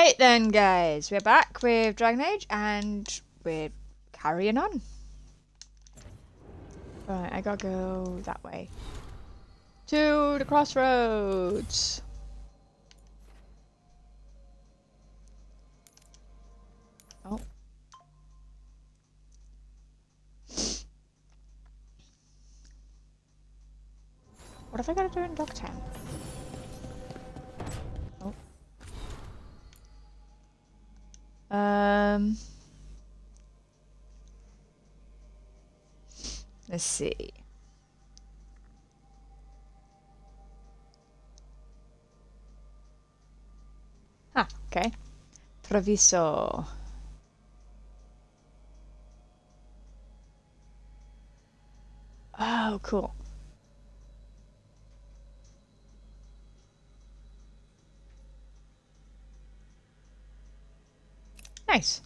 Right then, guys, we're back with Dragon Age, and we're carrying on. Right, I gotta go that way. To the crossroads. Oh. What have I gotta do in Dogtown? Oh. Let's see. Ah, okay. Proviso. Oh, cool. Nice.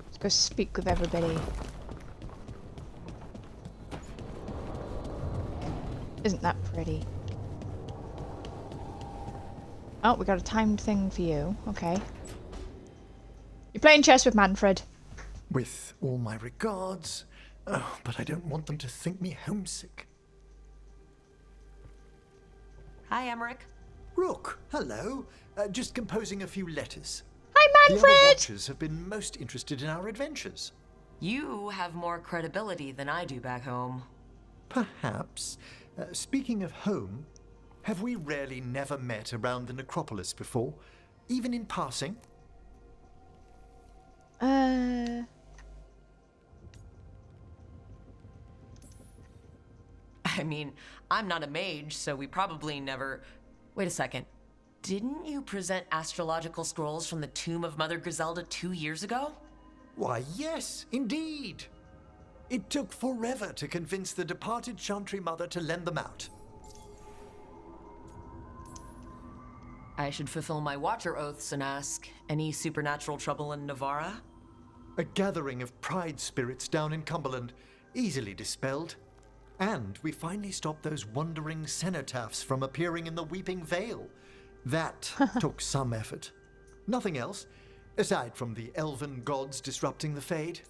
Let's go speak with everybody. Isn't that pretty? Oh, we got a timed thing for you. Okay. You're playing chess with Manfred. With all my regards. Oh, but I don't want them to think me homesick. Hi, Emmerich. Rook, hello. Just composing a few letters. Hi, The other Manfred! watchers have been most interested in our adventures. You have more credibility than I do back home. Perhaps. Speaking of home, have we rarely never met around the necropolis before? Even in passing? I mean, I'm not a mage, so we probably never... Wait a second. Didn't you present astrological scrolls from the tomb of Mother Griselda 2 years ago? Why, yes, indeed. It took forever to convince the departed Chantry Mother to lend them out. I should fulfill my Watcher oaths and ask, any supernatural trouble in Navarra? A gathering of pride spirits down in Cumberland, easily dispelled. And we finally stopped those wandering cenotaphs from appearing in the Weeping Vale. That took some effort. Nothing else, aside from the elven gods disrupting the Fade.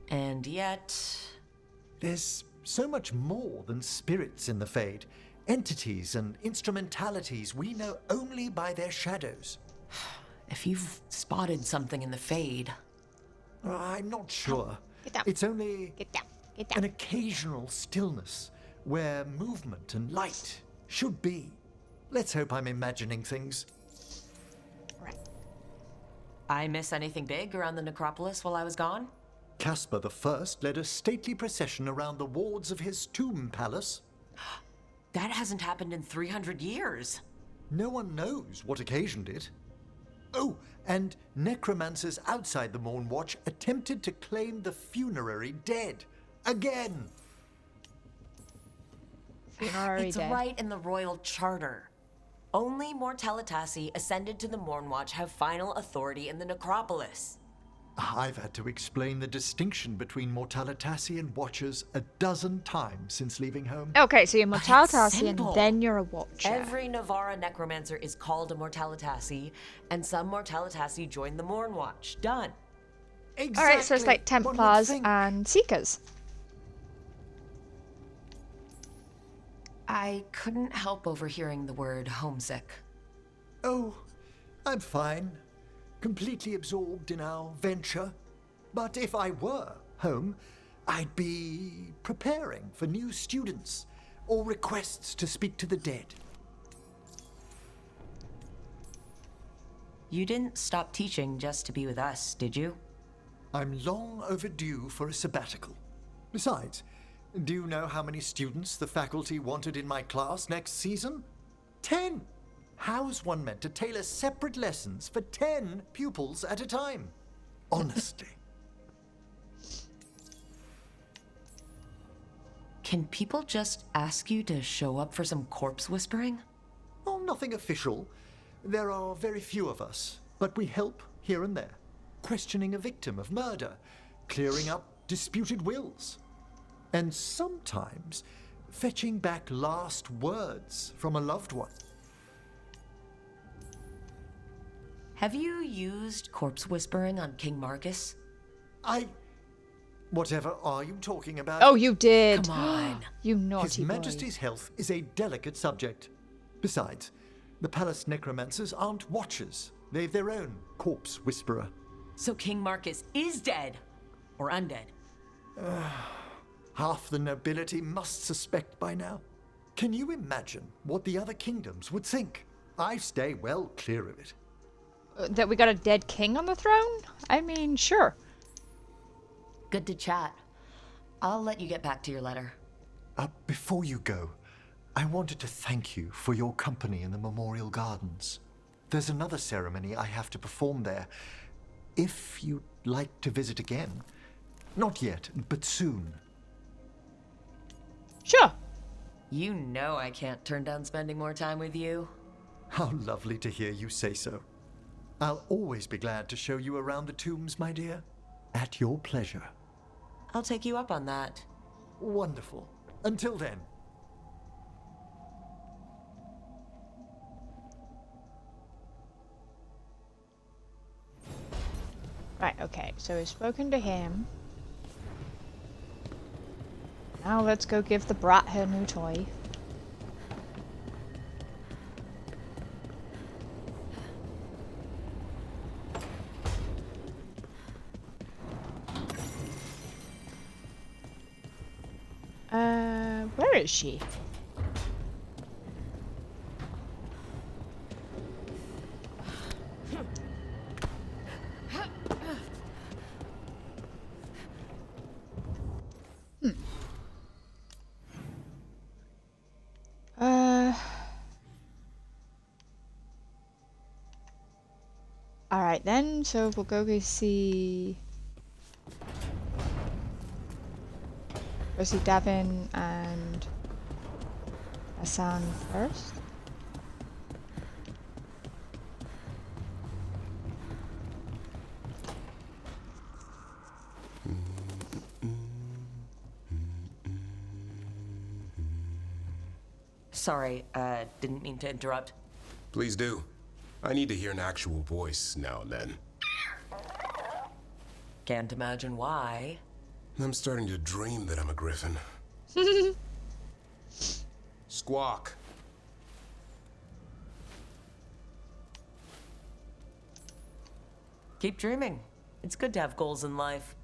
And yet... There's so much more than spirits in the Fade. Entities and instrumentalities we know only by their shadows. If you've spotted something in the Fade... I'm not sure. Get down. It's only Get down. Get an down. occasional stillness where movement and light should be. Let's hope I'm imagining things. Right. I miss anything big around the necropolis while I was gone? Caspar I led a stately procession around the wards of his tomb palace. That hasn't happened in 300 years. No one knows what occasioned it. Oh, and necromancers outside the Morn Watch attempted to claim the funerary dead. Again! Funerary It's dead. right in the royal charter. Only Mortalitassi ascended to the Mornwatch have final authority in the necropolis. I've had to explain the distinction between Mortalitassi and Watchers a dozen times since leaving home. Okay, so you're But it's Mortalitassi and simple. then you're a Watcher. Every Navarra necromancer is called a Mortalitassi, and some Mortalitassi join the Mornwatch. Done. Exactly. Alright, so it's like One would Templars think. and Seekers. I couldn't help overhearing the word homesick. Oh, I'm fine. Completely absorbed in our venture. But if I were home, I'd be preparing for new students or requests to speak to the dead. You didn't stop teaching just to be with us, did you? I'm long overdue for a sabbatical. Besides, do you know how many students the faculty wanted in my class next season? 10! How's one meant to tailor separate lessons for 10 pupils at a time? Honestly. Can people just ask you to show up for some corpse whispering? Oh, nothing official. There are very few of us, but we help here and there. Questioning a victim of murder, clearing up disputed wills, and sometimes fetching back last words from a loved one. Have you used corpse whispering on King Marcus? Whatever are you talking about? Oh, you did. Come on. You naughty His boy. Majesty's health is a delicate subject. Besides, the palace necromancers aren't watchers. They've their own corpse whisperer. So King Marcus is dead. Or undead. Half the nobility must suspect by now. Can you imagine what the other kingdoms would think? I stay well clear of it. That we got a dead king on the throne? I mean, sure. Good to chat. I'll let you get back to your letter. Before you go, I wanted to thank you for your company in the Memorial Gardens. There's another ceremony I have to perform there. If you'd like to visit again. Not yet, but soon. Sure. You know I can't turn down spending more time with you. How lovely to hear you say so. I'll always be glad to show you around the tombs, my dear. At your pleasure. I'll take you up on that. Wonderful. Until then. Right, okay. So we've spoken to him. Now let's go give the brat her new toy. Where is she? Alright then, so we'll go see Davin and Hassan first. Sorry, didn't mean to interrupt. Please do. I need to hear an actual voice now and then. Can't imagine why. I'm starting to dream that I'm a griffin. Squawk. Keep dreaming. It's good to have goals in life.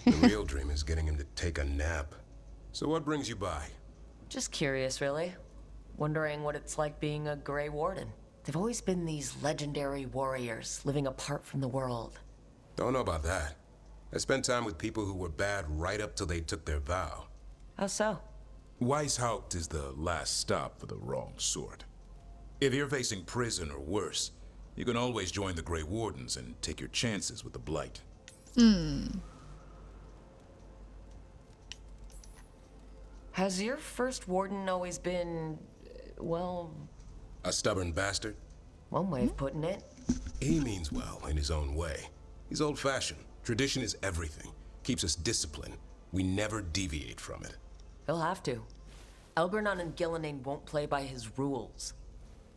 The real dream is getting him to take a nap. So what brings you by? Just curious, really. Wondering what it's like being a Grey Warden. They've always been these legendary warriors living apart from the world. Don't know about that. I spent time with people who were bad right up till they took their vow. How so? Weishaupt is the last stop for the wrong sort. If you're facing prison or worse, you can always join the Grey Wardens and take your chances with the Blight. Has your first warden always been, well, A stubborn bastard? one way of putting it? He means well in his own way. He's old-fashioned. Tradition is everything. Keeps us disciplined. We never deviate from it. He'll have to. Elbernon and Gillenane won't play by his rules.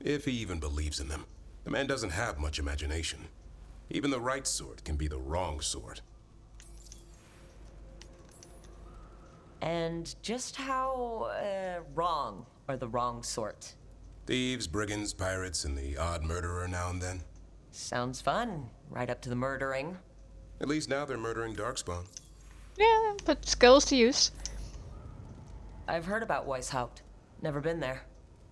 If he even believes in them. The man doesn't have much imagination. Even the right sort can be the wrong sort. And just how, wrong are the wrong sort? Thieves, brigands, pirates, and the odd murderer now and then. Sounds fun. Right up to the murdering. At least now they're murdering Darkspawn. Yeah, put skills to use. I've heard about Weishaupt. Never been there.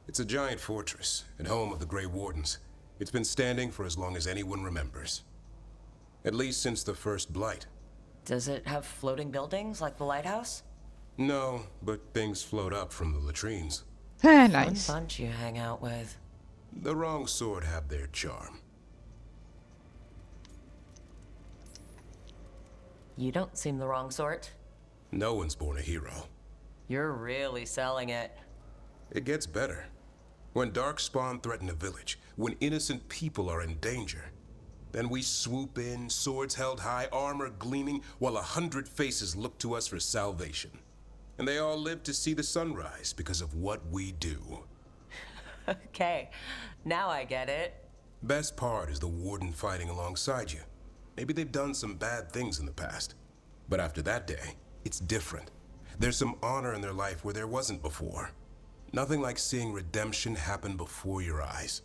It's a giant fortress and home of the Grey Wardens. It's been standing for as long as anyone remembers. At least since the first Blight. Does it have floating buildings like the lighthouse? No, but things float up from the latrines. Nice. Fun bunch you hang out with. The wrong sort have their charm. You don't seem the wrong sort. No one's born a hero. You're really selling it. It gets better. When Darkspawn threaten a village, when innocent people are in danger, Then we swoop in, swords held high, armor gleaming, while 100 faces look to us for salvation. And they all live to see the sunrise because of what we do. Okay, now I get it. Best part is the warden fighting alongside you. Maybe they've done some bad things in the past. But after that day, it's different. There's some honor in their life where there wasn't before. Nothing like seeing redemption happen before your eyes.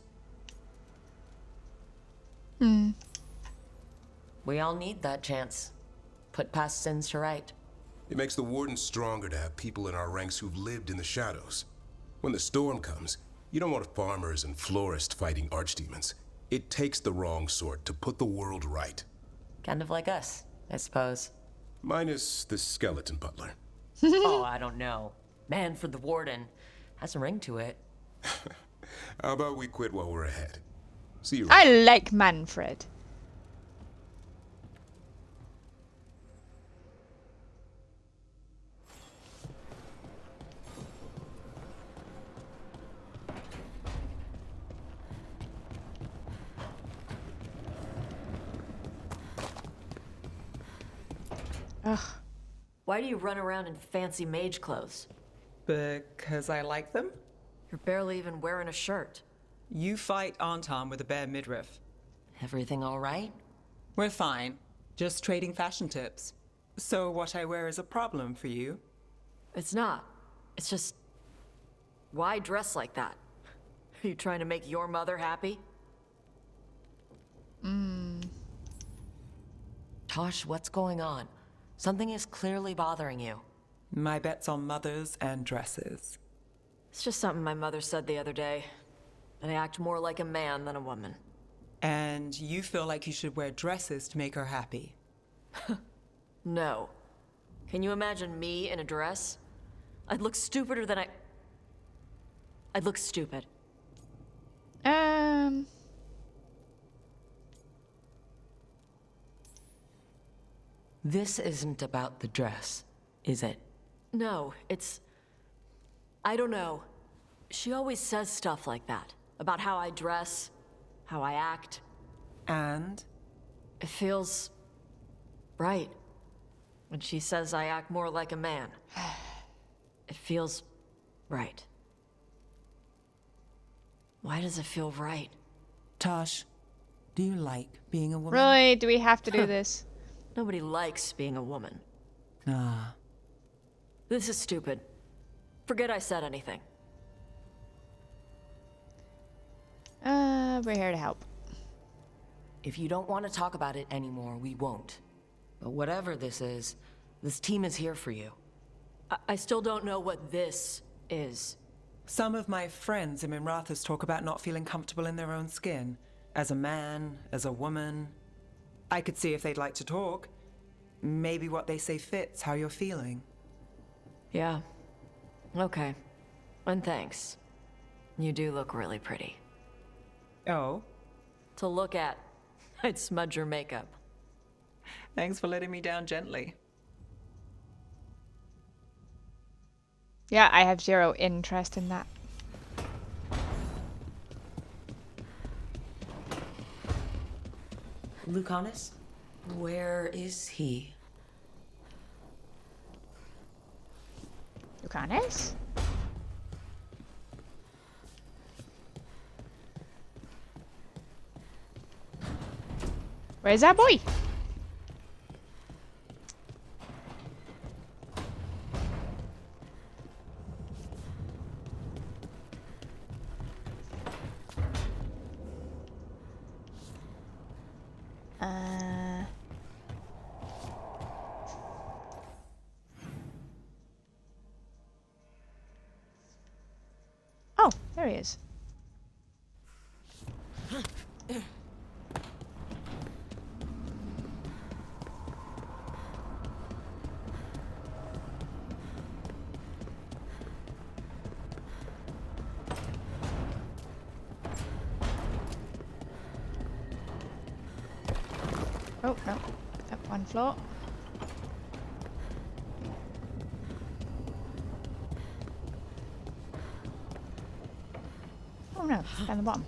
We all need that chance. Put past sins to right. It makes the warden stronger to have people in our ranks who've lived in the shadows. When the storm comes, you don't want farmers and florists fighting archdemons. It takes the wrong sort to put the world right. Kind of like us, I suppose. Minus the skeleton butler. Oh, I don't know. Man for the warden. Has a ring to it. How about we quit while we're ahead? See you. I like Manfred. Ugh. Why do you run around in fancy mage clothes? Because I like them? You're barely even wearing a shirt. You fight Anton with a bare midriff. Everything all right? We're fine. Just trading fashion tips. So what I wear is a problem for you? It's not. It's just... Why dress like that? Are you trying to make your mother happy? Tosh, what's going on? Something is clearly bothering you. My bet's on mothers and dresses. It's just something my mother said the other day. That I act more like a man than a woman. And you feel like you should wear dresses to make her happy? No. Can you imagine me in a dress? I'd look stupider than I'd look stupid. This isn't about the dress, is it? No, it's... I don't know. She always says stuff like that. About how I dress, how I act. And? It feels... right. When she says I act more like a man. It feels... right. Why does it feel right? Tosh, do you like being a woman? Really? Do we have to do this? Nobody likes being a woman. Ah. This is stupid. Forget I said anything. We're here to help. If you don't want to talk about it anymore, we won't. But whatever this is, this team is here for you. I still don't know what this is. Some of my friends in Minrathous talk about not feeling comfortable in their own skin. As a man, as a woman. I could see if they'd like to talk. Maybe what they say fits how you're feeling. Yeah. Okay. And thanks. You do look really pretty. Oh? To look at, I'd smudge your makeup. Thanks for letting me down gently. Yeah, I have zero interest in that. Lucanus? Where is he? Lucanus? Where's that boy? Oh, there he is. Oh, no. Up one floor. Oh no, down the bottom.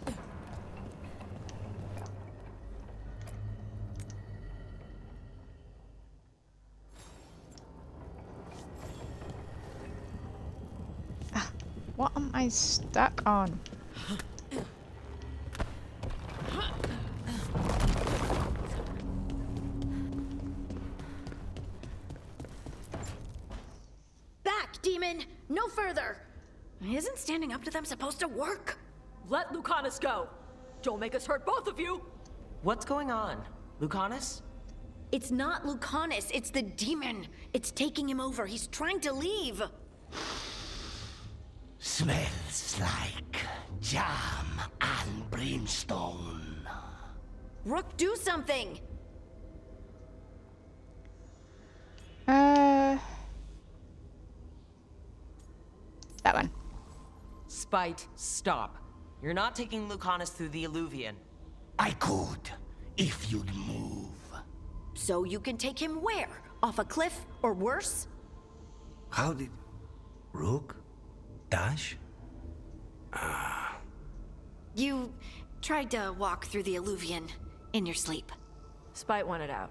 What am I stuck on? Back, demon! No further! Isn't standing up to them supposed to work? Let Lucanus go! Don't make us hurt both of you! What's going on? Lucanus? It's not Lucanus, it's the demon. It's taking him over. He's trying to leave. Smells like jam and brimstone. Rook, do something! That one. Spite, stop. You're not taking Lucanus through the Illuvian. I could, if you'd move. So you can take him where? Off a cliff, or worse? How did... Rook? Dash? You tried to walk through the Illuvian in your sleep. Spite wanted out.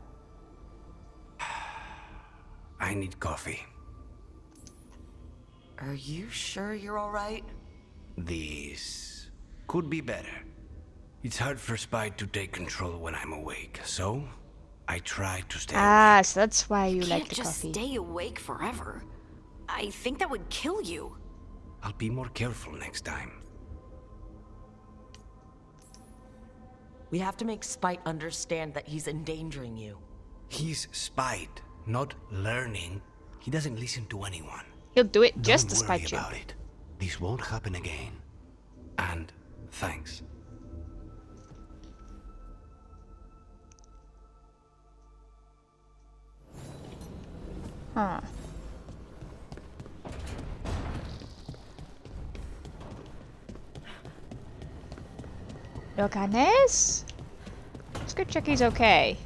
I need coffee. Are you sure you're alright? This could be better. It's hard for Spite to take control when I'm awake, so I try to stay Ah, so that's why you like Can't the just coffee. stay awake forever. I think that would kill you. I'll be more careful next time. We have to make Spite understand that he's endangering you. He's Spite, not learning. He doesn't listen to anyone. He'll do it just to Don't worry spite you. about it. This won't happen again. And thanks. Huh. Lucanus? Let's go check he's okay.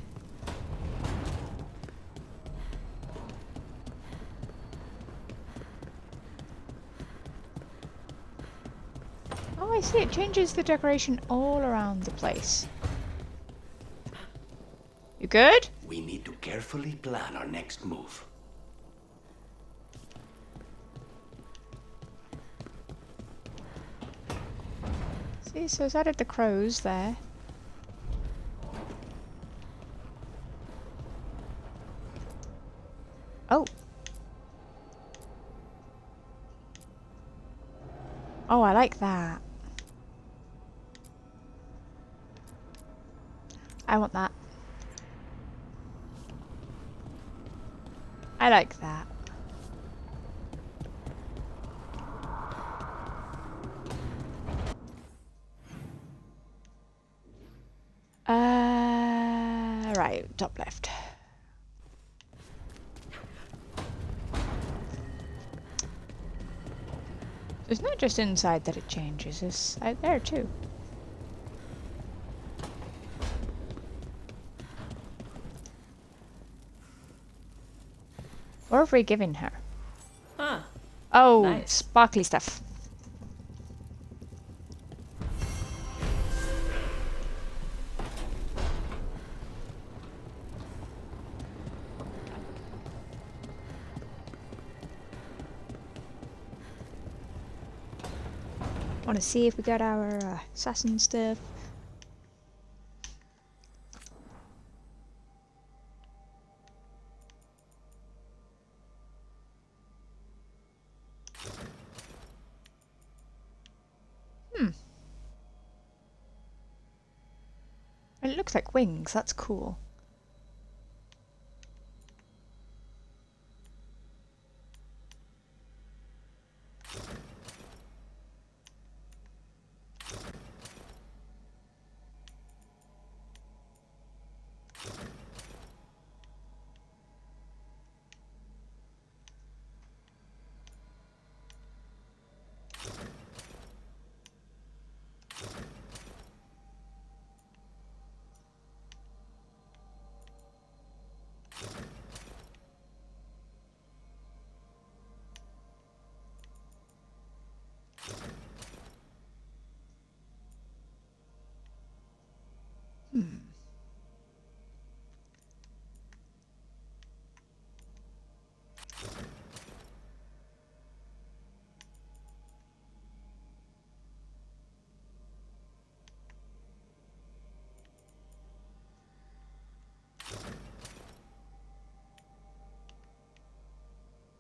Oh, I see. It changes the decoration all around the place. You good? We need to carefully plan our next move. See, so it's added the crows there. Oh. Oh, I like that. I want that. I like that. Right, top left. It's not just inside that it changes, it's out there too. What have we given her? Huh. Oh, Nice. sparkly stuff. Want to see if we got our assassin stuff. It looks like wings, that's cool.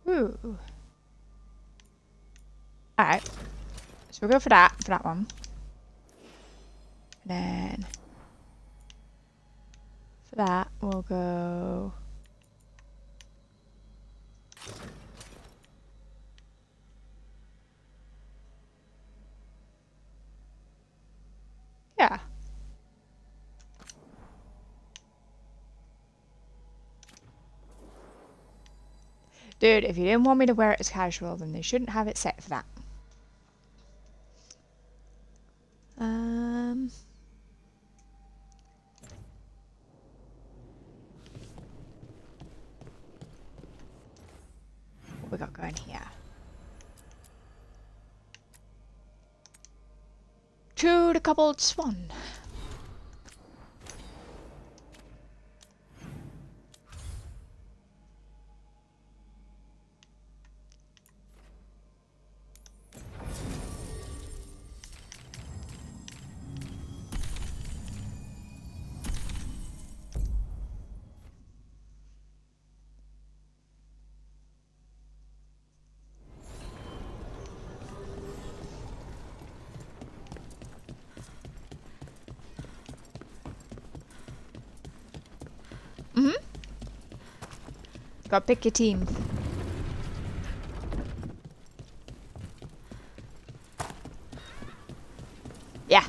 Ooh. Alright. So we'll go for that one. And then for that we'll go yeah. Dude, if you didn't want me to wear it as casual, then they shouldn't have it set for that. What we got going here? To the Cobbled Swan. Gotta pick your team. Yeah.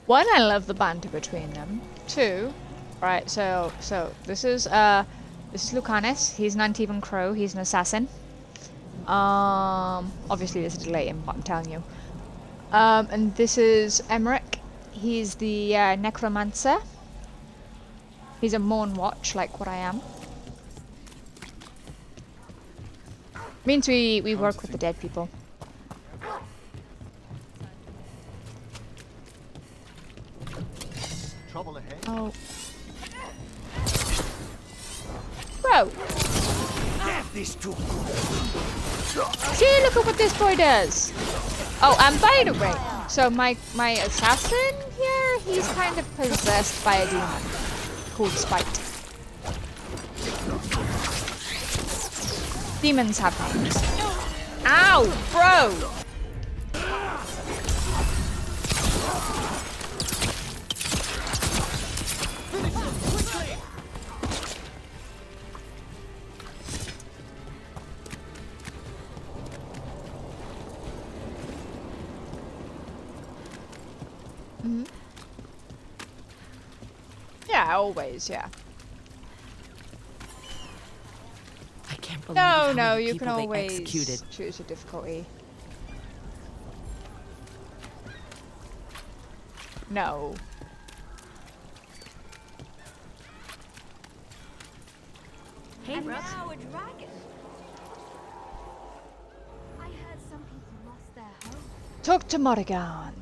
One, I love the banter between them. Two, right, so this is Lucanus. He's an Antivan Crow, he's an assassin. Obviously there's a delay in what I'm telling you. And this is Emmerich. He's the necromancer. He's a Morn Watch, like what I am. Means we work with the dead people. Trouble ahead. Oh. Bro! Death is too good. See, look at what this boy does! Oh, and by the way, so my assassin here, he's kind of possessed by a demon called Spite. Demons have names. Ow, bro! Yeah, always, yeah. I can't believe No, how no, many you can people they always executed. choose a difficulty. No. Hey, Brooke. Now a dragon. I heard some people lost their home. Talk to Morrigan.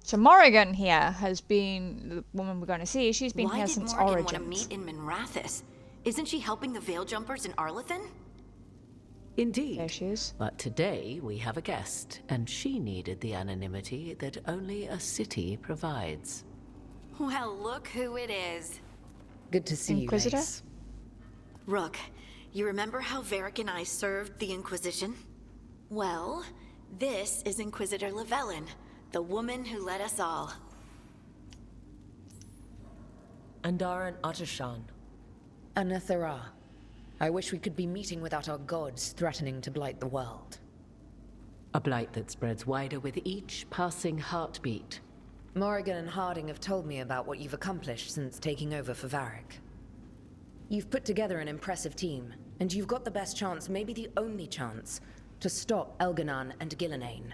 So Morrigan here has been the woman we're going to see. She's been Why here did since Morgan Origins. want to meet in Minrathous? Isn't she helping the Veil Jumpers in Arlethan? Indeed. There she is. But today we have a guest, and she needed the anonymity that only a city provides. Well, look who it is. Good to see Inquisitor? you, Mace. Rook, you remember how Varric and I served the Inquisition? Well, this is Inquisitor Llewellyn, the woman who led us all. Andaran Atashan. Anathara. I wish we could be meeting without our gods threatening to blight the world. A blight that spreads wider with each passing heartbeat. Morrigan and Harding have told me about what you've accomplished since taking over for Varric. You've put together an impressive team, and you've got the best chance, maybe the only chance, to stop Elganan and Gillenane.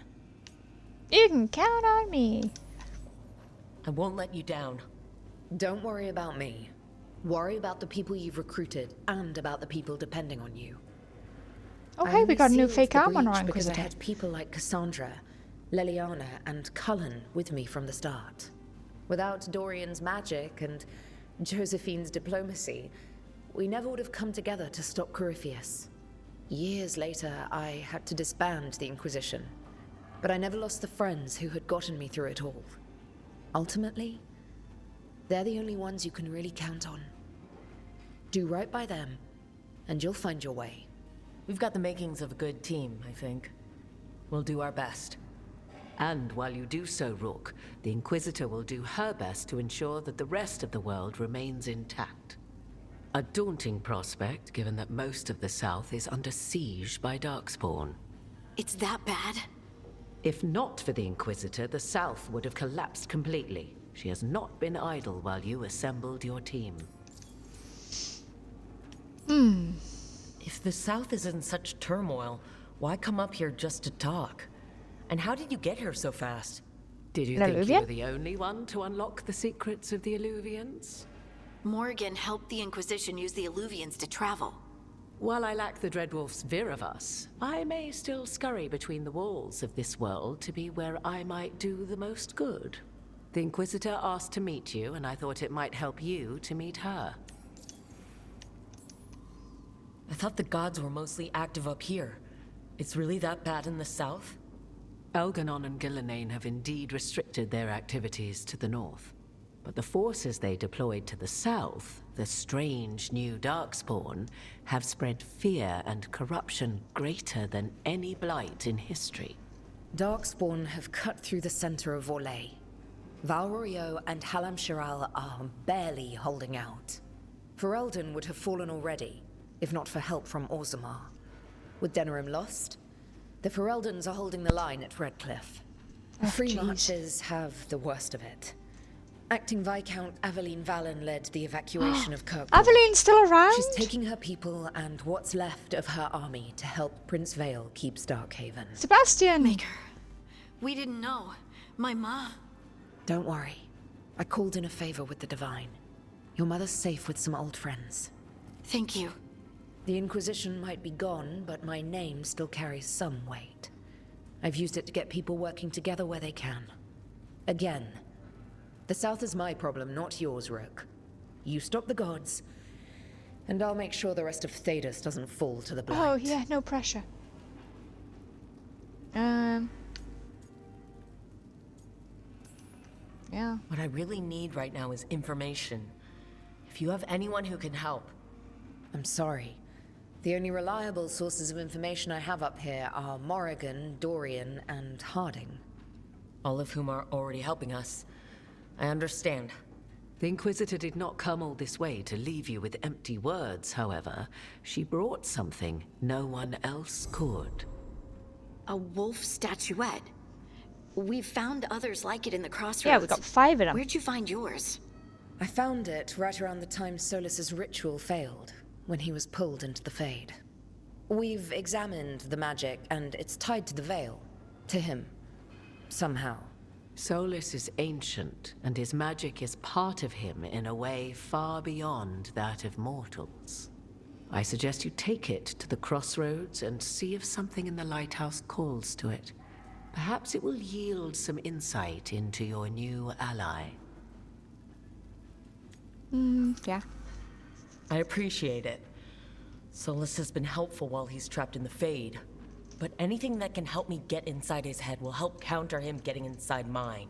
You can count on me. I won't let you down. Don't worry about me. Worry about the people you've recruited, and about the people depending on you. Okay, we got a new fake arm on our because I Inquisitor. had people like Cassandra, Leliana, and Cullen with me from the start. Without Dorian's magic and Josephine's diplomacy, we never would have come together to stop Corypheus. Years later, I had to disband the Inquisition, but I never lost the friends who had gotten me through it all. Ultimately, They're the only ones you can really count on. Do right by them, and you'll find your way. We've got the makings of a good team, I think. We'll do our best. And while you do so, Rook, the Inquisitor will do her best to ensure that the rest of the world remains intact. A daunting prospect, given that most of the South is under siege by Darkspawn. It's that bad? If not for the Inquisitor, the South would have collapsed completely. She has not been idle while you assembled your team. If the South is in such turmoil, why come up here just to talk? And how did you get here so fast? Did you think you were the only one to unlock the secrets of the Illuvians? Morgan helped the Inquisition use the Illuvians to travel. While I lack the Dreadwolf's Viravus, I may still scurry between the walls of this world to be where I might do the most good. The Inquisitor asked to meet you, and I thought it might help you to meet her. I thought the gods were mostly active up here. It's really that bad in the South? Elganon and Gillenane have indeed restricted their activities to the north. But the forces they deployed to the south, the strange new Darkspawn, have spread fear and corruption greater than any Blight in history. Darkspawn have cut through the center of Orlais. Valrorio and Halam Shiral are barely holding out. Ferelden would have fallen already, if not for help from Orzammar. With Denerim lost, the Fereldans are holding the line at Redcliffe. Free marches have the worst of it. Acting Viscount Aveline Valen led the evacuation of Kirkwall. Aveline's still around? She's taking her people and what's left of her army to help Prince Vale keep Starkhaven. Sebastian! Maker, we didn't know. My ma... Don't worry. I called in a favor with the Divine. Your mother's safe with some old friends. Thank you. The Inquisition might be gone, but my name still carries some weight. I've used it to get people working together where they can. Again, the South is my problem, not yours, Rook. You stop the gods, and I'll make sure the rest of Thedas doesn't fall to the Blight. Oh, yeah, no pressure. Yeah. What I really need right now is information. If you have anyone who can help. I'm sorry. The only reliable sources of information I have up here are Morrigan, Dorian, and Harding. All of whom are already helping us. I understand. The Inquisitor did not come all this way to leave you with empty words, however. She brought something no one else could. A wolf statuette. We've found others like it in the crossroads. Yeah, we got 5 of them. Where'd you find yours? I found it right around the time Solus's ritual failed, when he was pulled into the Fade. We've examined the magic, and it's tied to the Veil. To him. Somehow. Solus is ancient, and his magic is part of him in a way far beyond that of mortals. I suggest you take it to the crossroads and see if something in the lighthouse calls to it. Perhaps it will yield some insight into your new ally. Yeah. I appreciate it. Solus has been helpful while he's trapped in the Fade. But anything that can help me get inside his head will help counter him getting inside mine.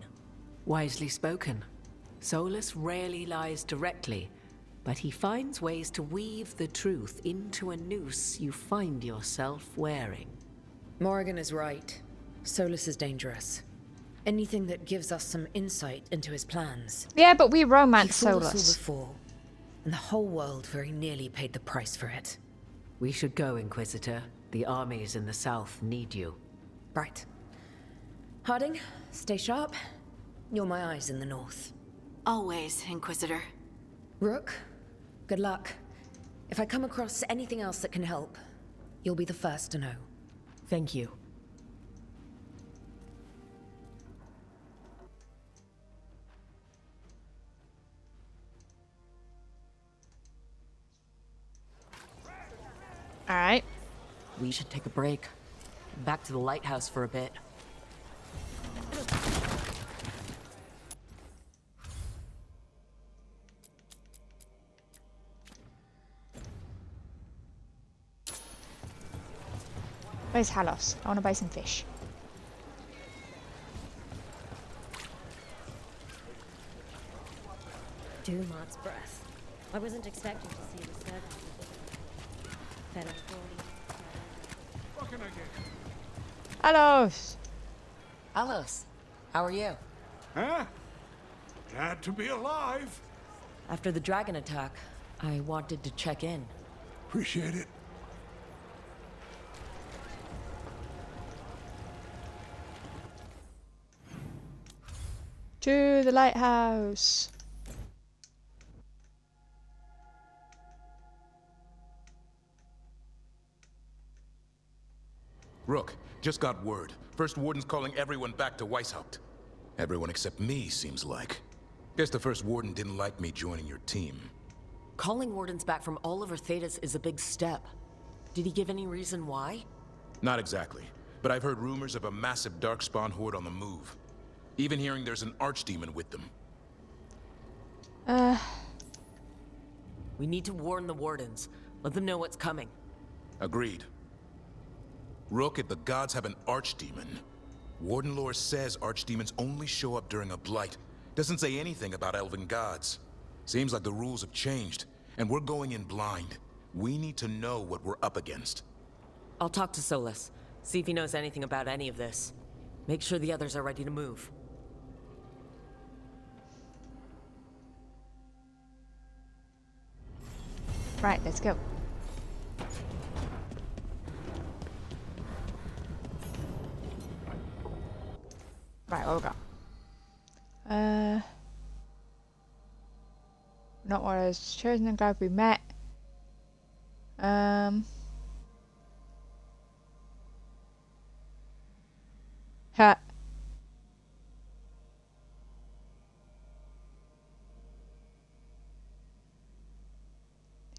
Wisely spoken. Solus rarely lies directly, but he finds ways to weave the truth into a noose you find yourself wearing. Morrigan is right. Solus is dangerous. Anything that gives us some insight into his plans. Yeah, but we romance He fooled us all Solus. before, and the whole world very nearly paid the price for it. We should go, Inquisitor. The armies in the south need you. Right. Harding, stay sharp. You're my eyes in the north. Always, Inquisitor. Rook, good luck. If I come across anything else that can help, you'll be the first to know. Thank you. Alright. We should take a break. Back to the lighthouse for a bit. Where's Halos? I want to buy some fish. Dumart's breath. I wasn't expecting to see the servants of the What can I get? Alos! Alos, how are you? Huh? Glad to be alive. After the dragon attack, I wanted to check in. Appreciate it. To the lighthouse. Rook, just got word. First Warden's calling everyone back to Weishaupt. Everyone except me, seems like. Guess the First Warden didn't like me joining your team. Calling Wardens back from all over Thedas is a big step. Did he give any reason why? Not exactly, but I've heard rumors of a massive Darkspawn horde on the move. Even hearing there's an archdemon with them. We need to warn the Wardens. Let them know what's coming. Agreed. Rook, if the gods have an archdemon, Warden lore says archdemons only show up during a blight. Doesn't say anything about elven gods. Seems like the rules have changed, and we're going in blind. We need to know what we're up against. I'll talk to Solus, see if he knows anything about any of this. Make sure the others are ready to move. Right, let's go. Right, where we go? Not what I was chosen, I'm glad we met. Ha.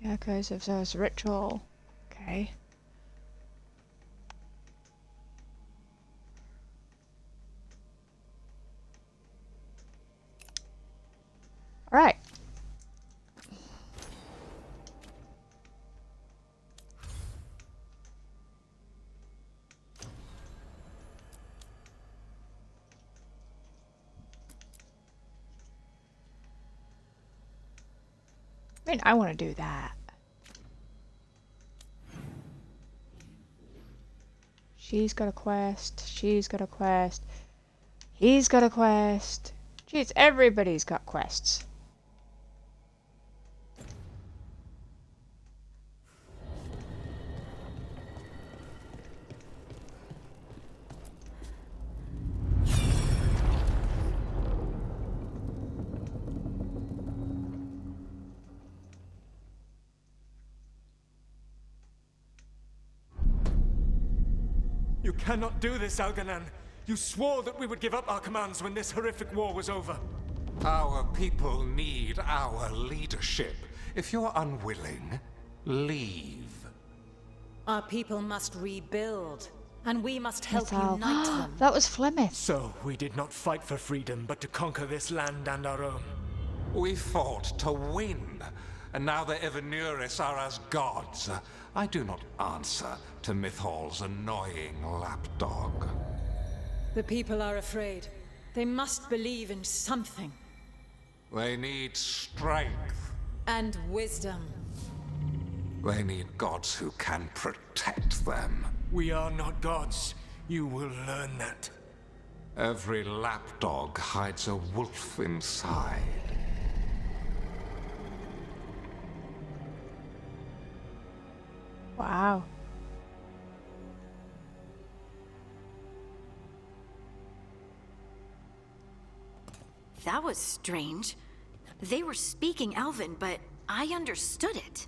The echoes of Zo's ritual. Okay. Alright. I mean, I want to do that. She's got a quest. She's got a quest. He's got a quest. Jeez, everybody's got quests. You cannot do this, Algernon. You swore that we would give up our commands when this horrific war was over. Our people need our leadership. If you're unwilling, leave. Our people must rebuild, and we must help That's unite them. That was Flemeth. So, we did not fight for freedom, but to conquer this land and our own. We fought to win, and now the Evanuris are as gods. I do not answer to Mythal's annoying lapdog. The people are afraid. They must believe in something. They need strength. And wisdom. They need gods who can protect them. We are not gods. You will learn that. Every lapdog hides a wolf inside. Wow. That was strange. They were speaking Elven, but I understood it.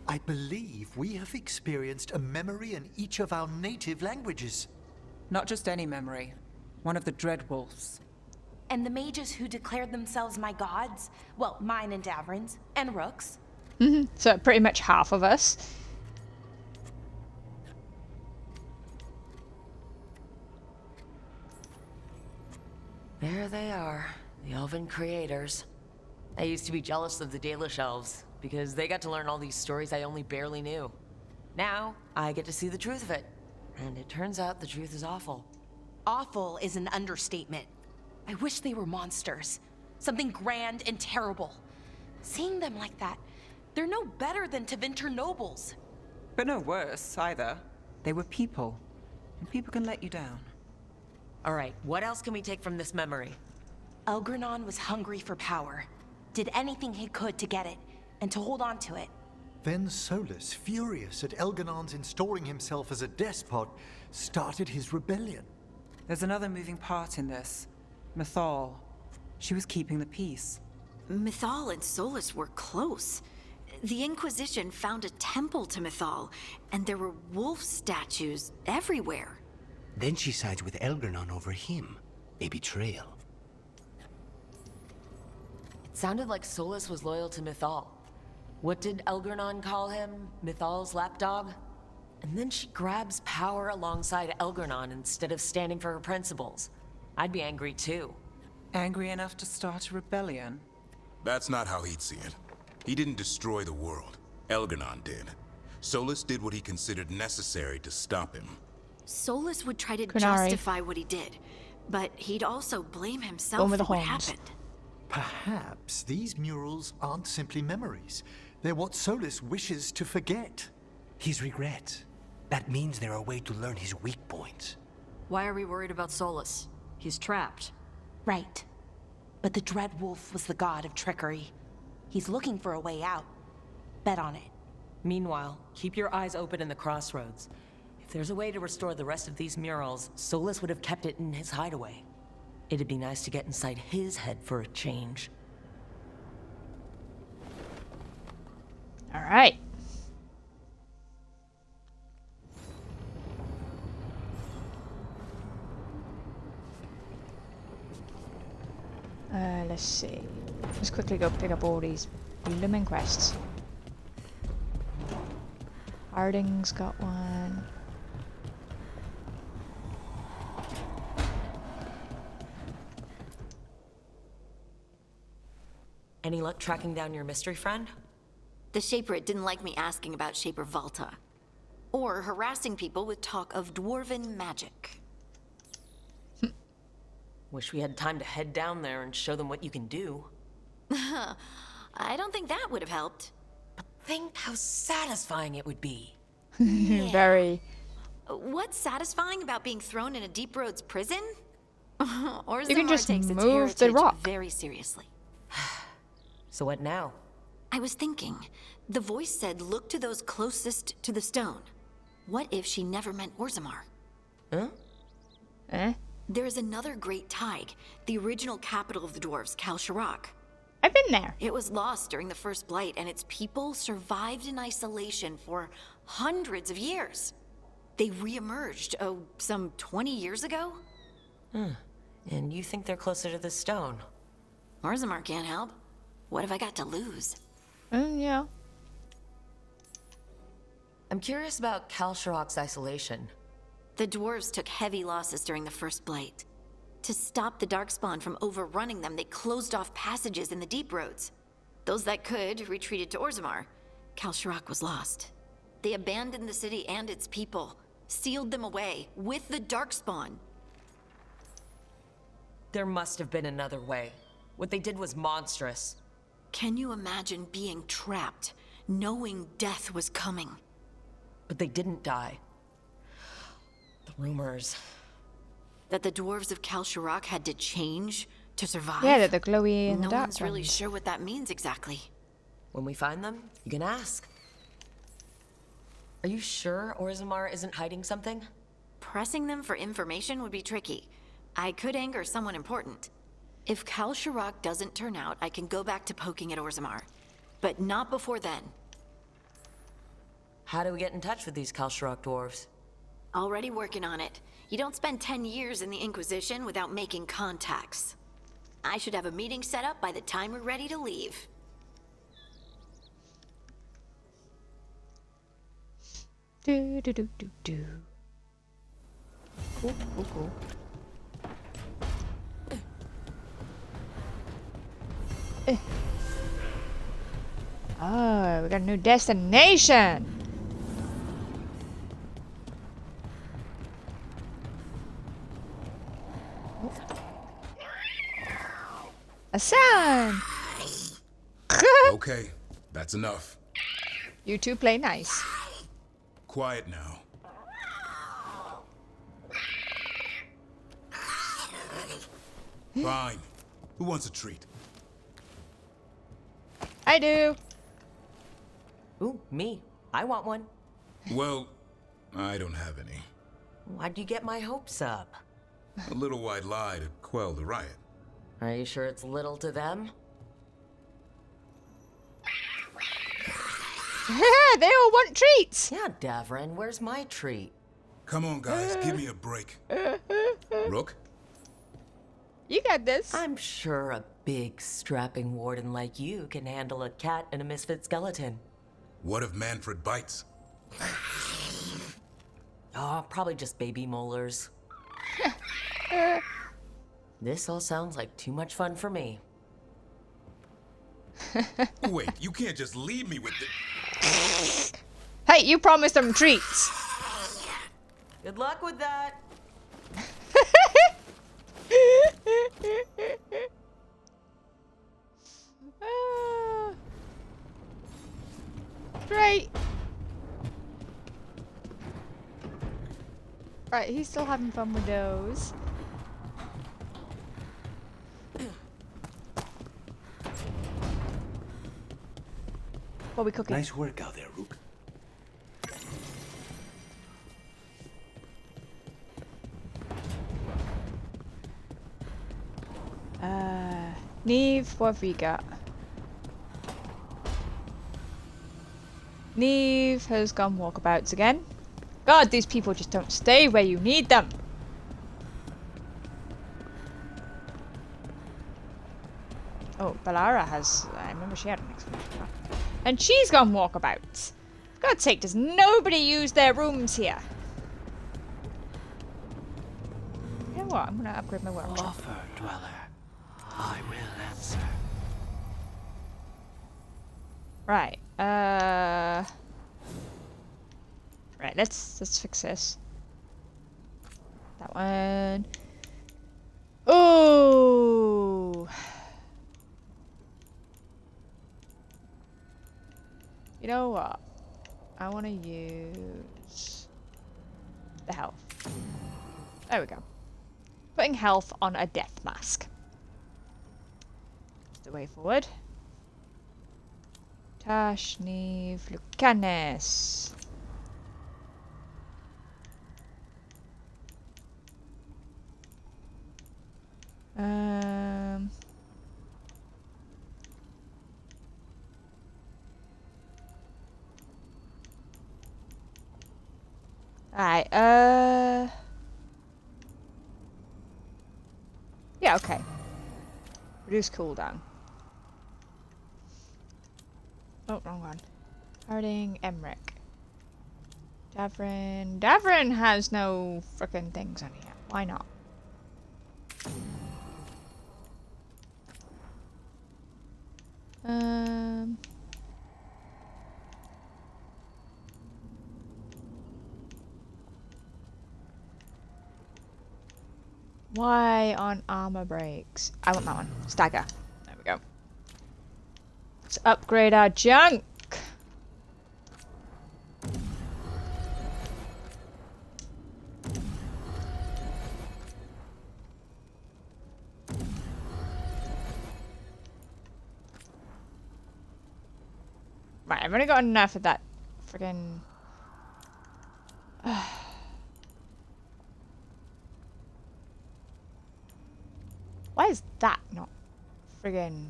I believe we have experienced a memory in each of our native languages. Not just any memory. One of the Dreadwolves. And the mages who declared themselves my gods? Well, mine and Davrin's, and Rook's. So pretty much half of us. There they are, the Elven creators. I used to be jealous of the Dalish elves, because they got to learn all these stories I only barely knew. Now, I get to see the truth of it. And it turns out the truth is awful. Awful is an understatement. I wish they were monsters. Something grand and terrible. Seeing them like that, they're no better than Tevinter nobles. But no worse, either. They were people. And people can let you down. All right, what else can we take from this memory? Elgranon was hungry for power. Did anything he could to get it, and to hold on to it. Then Solus, furious at Elganon's installing himself as a despot, started his rebellion. There's another moving part in this. Mythal. She was keeping the peace. Mythal and Solus were close. The Inquisition found a temple to Mythal, and there were wolf statues everywhere. Then she sides with Elgranon over him. A betrayal. It sounded like Solus was loyal to Mythal. What did Elgranon call him? Mythal's lapdog? And then she grabs power alongside Elgranon instead of standing for her principles. I'd be angry too. Angry enough to start a rebellion? That's not how he'd see it. He didn't destroy the world. Elgranon did. Solus did what he considered necessary to stop him. Solus would try to Kunari. justify what he did, but he'd also blame himself for what happened. Perhaps these murals aren't simply memories. They're what Solus wishes to forget. His regrets. That means they're a way to learn his weak points. Why are we worried about Solus? He's trapped. Right. But the Dread Wolf was the god of trickery. He's looking for a way out. Bet on it. Meanwhile, keep your eyes open in the crossroads. If there's a way to restore the rest of these murals, Solus would have kept it in his hideaway. It'd be nice to get inside his head for a change. All right. Let's see. Let's quickly go pick up all these blooming quests. Harding's got one. Any luck tracking down your mystery friend? The Shaper didn't like me asking about Shaper Valta, or harassing people with talk of dwarven magic. Wish we had time to head down there and show them what you can do. I don't think that would have helped. But think how satisfying it would be. Very. What's satisfying about being thrown in a Deep Roads prison? Or You can just takes its move the heritage rock. very seriously. So what now? I was thinking, the voice said look to those closest to the stone. What if she never meant Orzammar? Huh? Eh? There is another great Tig, the original capital of the dwarves, Kalsharak. I've been there. It was lost during the first Blight, and its people survived in isolation for hundreds of years. They re-emerged, some 20 years ago? And you think they're closer to the stone? Orzammar can't help. What have I got to lose? Yeah. I'm curious about Kalsharak's isolation. The dwarves took heavy losses during the first Blight. To stop the Darkspawn from overrunning them, they closed off passages in the Deep Roads. Those that could retreated to Orzammar. Kalsharak was lost. They abandoned the city and its people, sealed them away with the Darkspawn. There must have been another way. What they did was monstrous. Can you imagine being trapped, knowing death was coming? But they didn't die. The rumors. That the dwarves of Kalsharak had to change to survive? Yeah, they're the glowy and no the dark one's really ones. sure what that means exactly. When we find them, you can ask. Are you sure Orzammar isn't hiding something? Pressing them for information would be tricky. I could anger someone important. If Kalsharak doesn't turn out, I can go back to poking at Orzammar. But not before then. How do we get in touch with these Kalsharak dwarves? Already working on it. You don't spend 10 years in the Inquisition without making contacts. I should have a meeting set up by the time we're ready to leave. Do do do do do. Cool, cool, cool. Oh, we got a new destination. A sun. Okay, that's enough. You two play nice. Quiet now. Fine. Who wants a treat? I do. Ooh, me. I want one. Well, I don't have any. Why'd you get my hopes up? A little white lie to quell the riot. Are you sure it's little to them? They all want treats. Yeah, Davrin, where's my treat? Come on, guys, give me a break. Rook? You got this. I'm sure a big, strapping warden like you can handle a cat and a misfit skeleton. What if Manfred bites? Oh, probably just baby molars. This all sounds like too much fun for me. Wait, you can't just leave me with the... Hey, you promised them treats. Good luck with that. Great. Right, he's still having fun with those. What are we cooking? Nice work out there, Rook. Neve, what have we got? Neve has gone walkabouts again. God, these people just don't stay where you need them. Oh, Balara has... I remember she had an exclamation. And she's gone walkabouts. For God's sake, does nobody use their rooms here? You know what? I'm going to upgrade my workshop. Offer, dweller. I will answer. Right. Right, let's fix this. That one. Oh. You know what? I want to use the health. There we go. Putting health on a death mask. That's the way forward. Tash, Neve, Lucanes. Alright, yeah, okay. Reduce cooldown. Oh, wrong one. Harding, Emmerich. Davrin. Davrin has no frickin' things on here. Why not? Why on armor breaks? I want that one. Stagger. There we go. Let's upgrade our junk. Right, I've only got enough of that friggin'... Why is that not friggin'...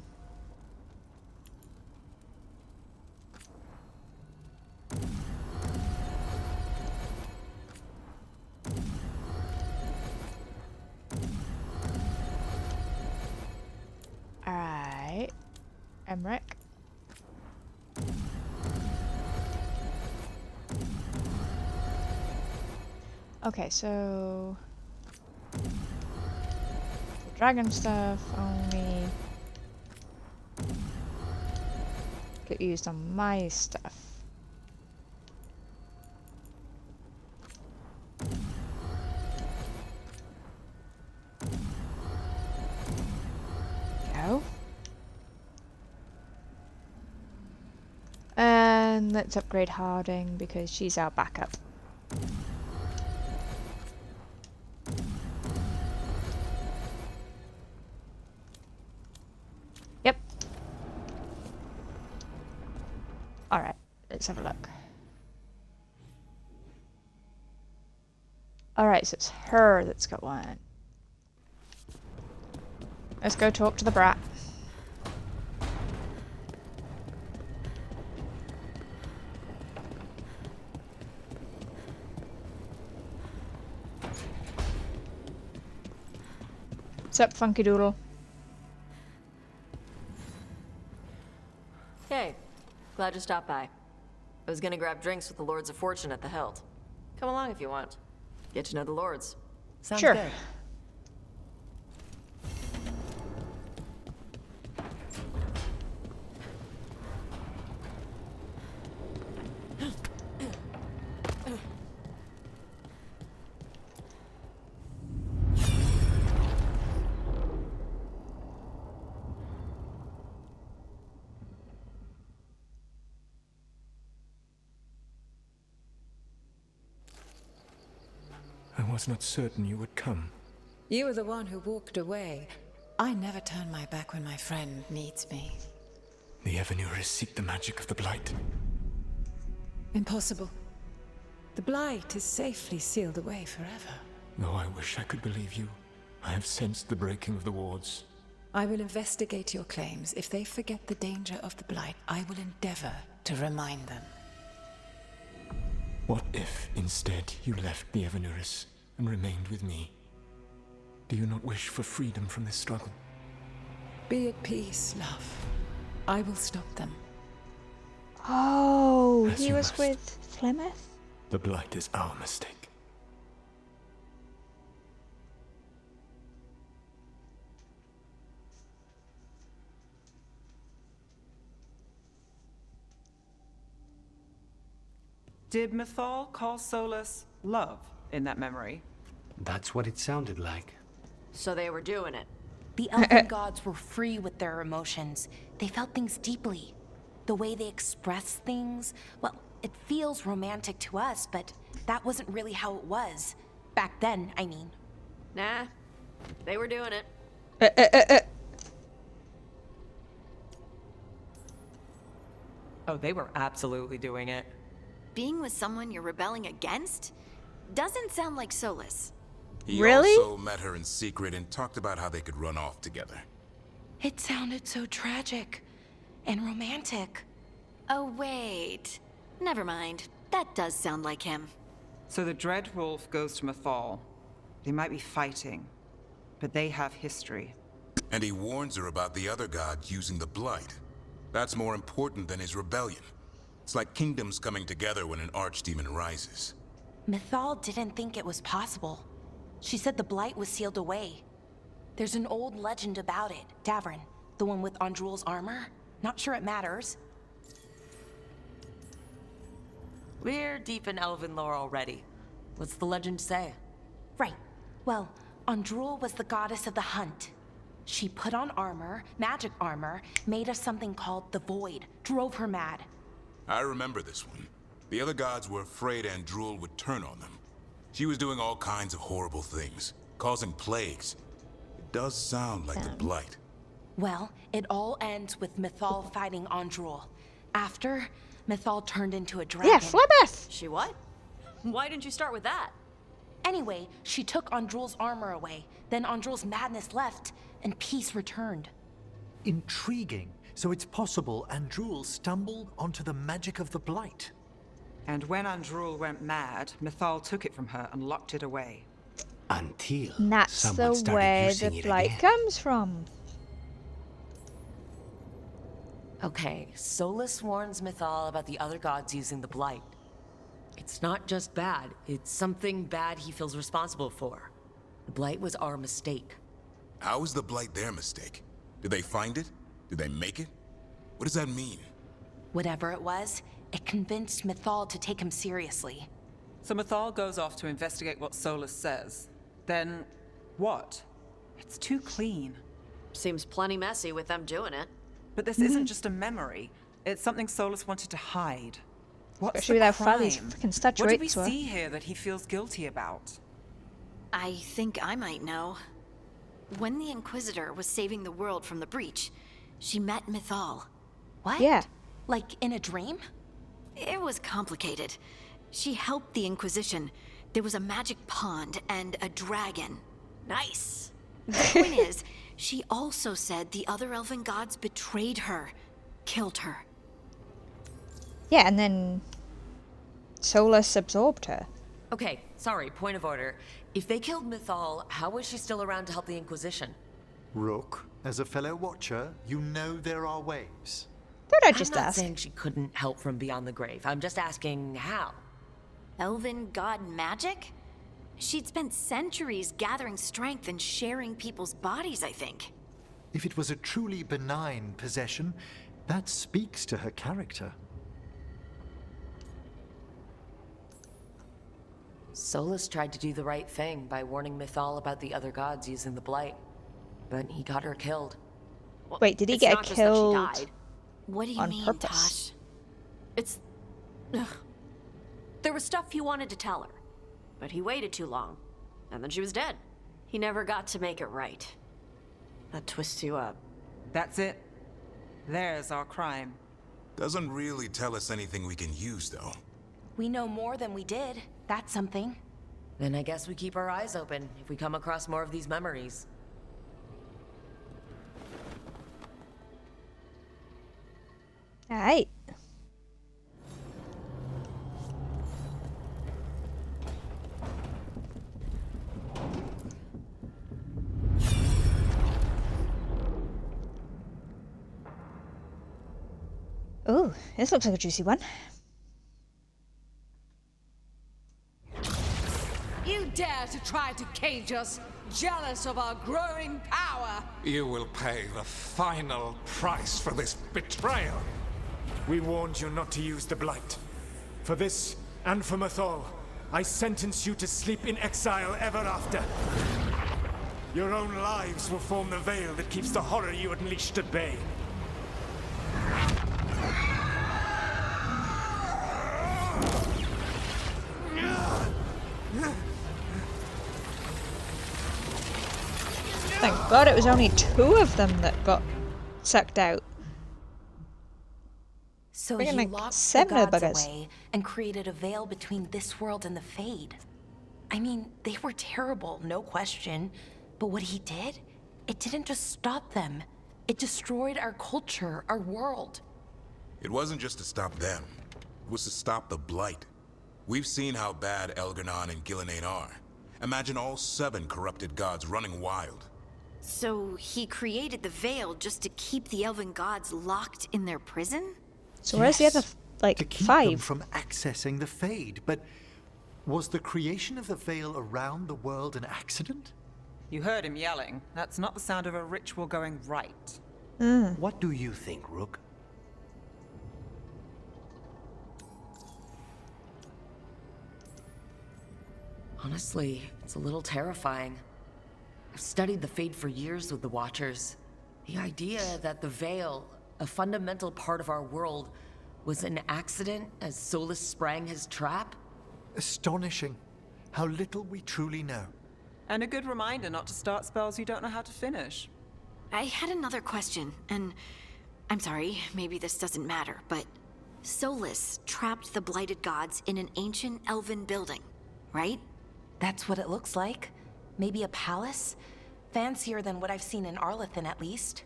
Alright. Emmerich. Okay, so... dragon stuff only get used on my stuff. Go. And let's upgrade Harding because she's our backup. Yep. Alright, let's have a look. Alright, so it's her that's got one. Let's go talk to the brat. What's up, Funky Doodle? Hey, glad you stopped by. I was gonna grab drinks with the Lords of Fortune at the Hilt. Come along if you want. Get to know the Lords. Sounds Sure. good. I was not certain you would come. You were the one who walked away. I never turn my back when my friend needs me. The Evenuris seek the magic of the Blight. Impossible. The Blight is safely sealed away forever. Though I wish I could believe you, I have sensed the breaking of the wards. I will investigate your claims. If they forget the danger of the Blight, I will endeavor to remind them. What if, instead, you left the Evenuris and remained with me? Do you not wish for freedom from this struggle? Be at peace, love. I will stop them. Oh, As he you was must. with Flemeth? The Blight is our mistake. Did Mythal call Solus love in that memory? That's what it sounded like. So they were doing it. The elven gods were free with their emotions. They felt things deeply. The way they express things, well, it feels romantic to us, but that wasn't really how it was. Back then, I mean. Nah, they were doing it. Oh, they were absolutely doing it. Being with someone you're rebelling against? Doesn't sound like Solus. He Really? also met her in secret and talked about how they could run off together. It sounded so tragic and romantic. Oh, wait. Never mind. That does sound like him. So the Dreadwolf goes to Mythal. They might be fighting, but they have history. And he warns her about the other god using the Blight. That's more important than his rebellion. It's like kingdoms coming together when an archdemon rises. Mythal didn't think it was possible. She said the Blight was sealed away. There's an old legend about it. Davrin, the one with Andrul's armor. Not sure it matters. We're deep in elven lore already. What's the legend say? Right. Well, Andrul was the goddess of the hunt. She put on armor, magic armor, made of something called the Void, drove her mad. I remember this one. The other gods were afraid Andrul would turn on them. She was doing all kinds of horrible things, causing plagues. It does sound like the Blight. Well, it all ends with Mythal fighting Andrul. After, Mythal turned into a dragon. Yeah, Flemeth! She what? Why didn't you start with that? Anyway, she took Andrul's armor away. Then Andrul's madness left, and peace returned. Intriguing. So it's possible Andrul stumbled onto the magic of the Blight. And when Andrul went mad, Mythal took it from her and locked it away. Until And that's someone the started way using the it Blight again. comes from. Okay, Solus warns Mythal about the other gods using the Blight. It's not just bad, it's something bad he feels responsible for. The Blight was our mistake. How is the Blight their mistake? Did they find it? Did they make it? What does that mean? Whatever it was, it convinced Mythal to take him seriously. So Mythal goes off to investigate what Solus says. Then, what? It's too clean. Seems plenty messy with them doing it. But this isn't just a memory. It's something Solus wanted to hide. What's Especially the without crime? these fucking statuettes. What did we see here that he feels guilty about? I think I might know. When the Inquisitor was saving the world from the breach, she met Mythal. What? Yeah. Like in a dream? It was complicated. She helped the Inquisition. There was a magic pond and a dragon. Nice. The point is, she also said the other elven gods betrayed her, killed her. Yeah, and then Solus absorbed her. Okay, sorry, point of order. If they killed Mythal, how was she still around to help the Inquisition? Rook, as a fellow watcher, you know there are ways. Thought I'd just I'm not ask. saying she couldn't help from beyond the grave. I'm just asking how. Elven god magic? She'd spent centuries gathering strength and sharing people's bodies, I think. If it was a truly benign possession, that speaks to her character. Solus tried to do the right thing by warning Mythal about the other gods using the Blight. But he got her killed. Wait, did he It's get not just that she killed died. What do you on mean, purpose? Tosh? It's... Ugh. There was stuff he wanted to tell her, but he waited too long, and then she was dead. He never got to make it right. That twists you up. That's it. There's our crime. Doesn't really tell us anything we can use, though. We know more than we did. That's something. Then I guess we keep our eyes open if we come across more of these memories. Alright. Ooh, this looks like a juicy one. You dare to try to cage us, jealous of our growing power! You will pay the final price for this betrayal. We warned you not to use the Blight. For this, and for Mythal, I sentence you to sleep in exile ever after. Your own lives will form the veil that keeps the horror you unleashed at bay. Thank God it was only 2 of them that got sucked out. So We're you like locked the 7 of the gods buggers. away and created a veil between this world and the Fade. I mean, they were terrible, no question. But what he did, it didn't just stop them. It destroyed our culture, our world. It wasn't just to stop them. It was to stop the Blight. We've seen how bad Elgar'nan and Gillenane are. Imagine all 7 corrupted gods running wild. So he created the veil just to keep the elven gods locked in their prison? So where's the other, like, to keep 5? them from accessing the Fade. But was the creation of the veil around the world an accident? You heard him yelling. That's not the sound of a ritual going right. What do you think, Rook? Honestly, it's a little terrifying. I've studied the Fade for years with the Watchers. The idea that the Veil, a fundamental part of our world, was an accident as Solus sprang his trap? Astonishing. How little we truly know. And a good reminder not to start spells you don't know how to finish. I had another question, and I'm sorry, maybe this doesn't matter, but Solus trapped the blighted gods in an ancient elven building, right? That's what it looks like. Maybe a palace? Fancier than what I've seen in Arlethan, at least.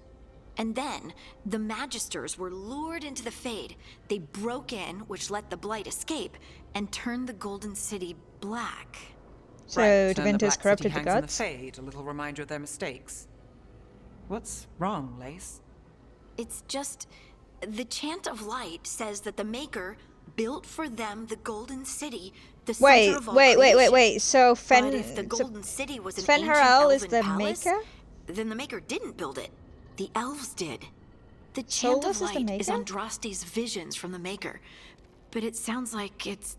And then, the Magisters were lured into the Fade. They broke in, which let the Blight escape, and turned the Golden City black. So Right, and the Divintus Black corrupted City the hangs in gods? the Fade, a little reminder of their mistakes. What's wrong, Lace? It's just... The Chant of Light says that the Maker built for them the Golden City, the center of all creation. Wait. So But if the Golden City was an Fen ancient Harel is elven the palace, Maker? then the Maker didn't build it. The elves did. The Chant Solus of is the Light is Maker? Andraste's visions from the Maker. But it sounds like it's...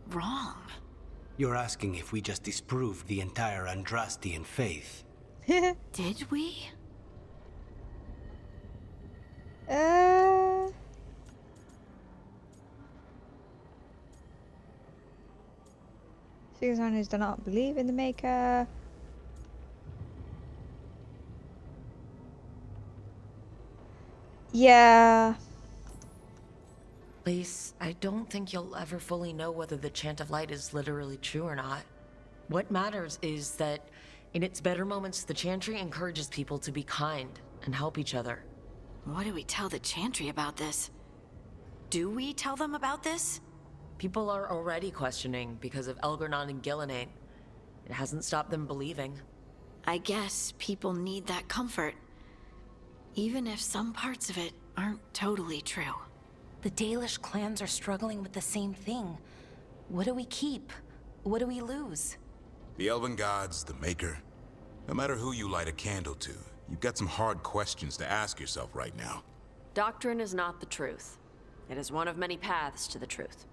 wrong. You're asking if we just disproved the entire Andrastian faith. Did we? Citizens do not believe in the Maker. Yeah. Lise, I don't think you'll ever fully know whether the Chant of Light is literally true or not. What matters is that in its better moments, the Chantry encourages people to be kind and help each other. What do we tell the Chantry about this? Do we tell them about this? People are already questioning because of Elgarnon and Gillenane. It hasn't stopped them believing. I guess people need that comfort. Even if some parts of it aren't totally true. The Dalish clans are struggling with the same thing. What do we keep? What do we lose? The Elven Gods, the Maker. No matter who you light a candle to, you've got some hard questions to ask yourself right now. Doctrine is not the truth. It is one of many paths to the truth.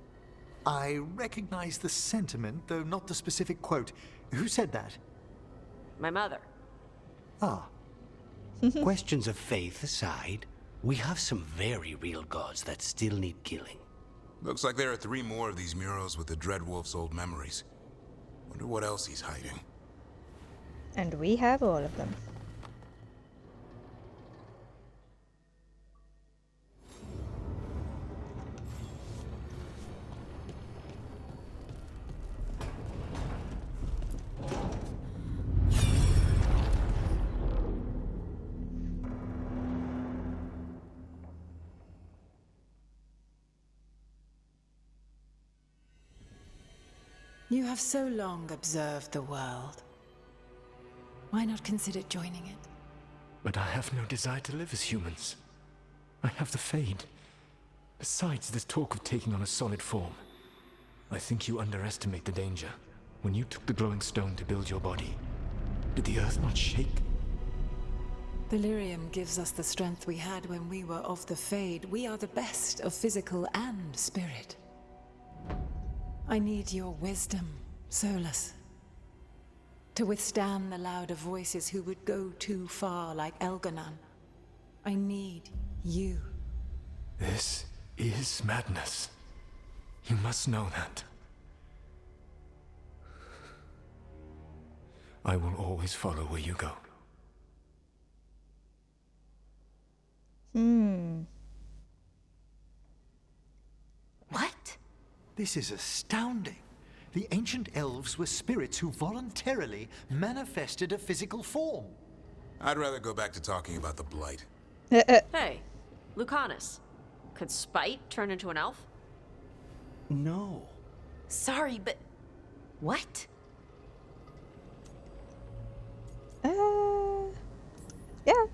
I recognize the sentiment, though not the specific quote. Who said that? My mother. Ah. Questions of faith aside, we have some very real gods that still need killing. Looks like there are 3 more of these murals with the Dreadwolf's old memories. Wonder what else he's hiding. And we have all of them. You have so long observed the world. Why not consider joining it? But I have no desire to live as humans. I have the Fade. Besides, this talk of taking on a solid form. I think you underestimate the danger. When you took the glowing stone to build your body, did the earth not shake? Delirium gives us the strength we had when we were of the Fade. We are the best of physical and spirit. I need your wisdom, Solus. To withstand the louder voices who would go too far like Elgarnon. I need you. This is madness. You must know that. I will always follow where you go. What? This is astounding. The ancient elves were spirits who voluntarily manifested a physical form. I'd rather go back to talking about the Blight. Hey, Lucanus. Could Spite turn into an elf? No. Sorry, but... what? Yeah.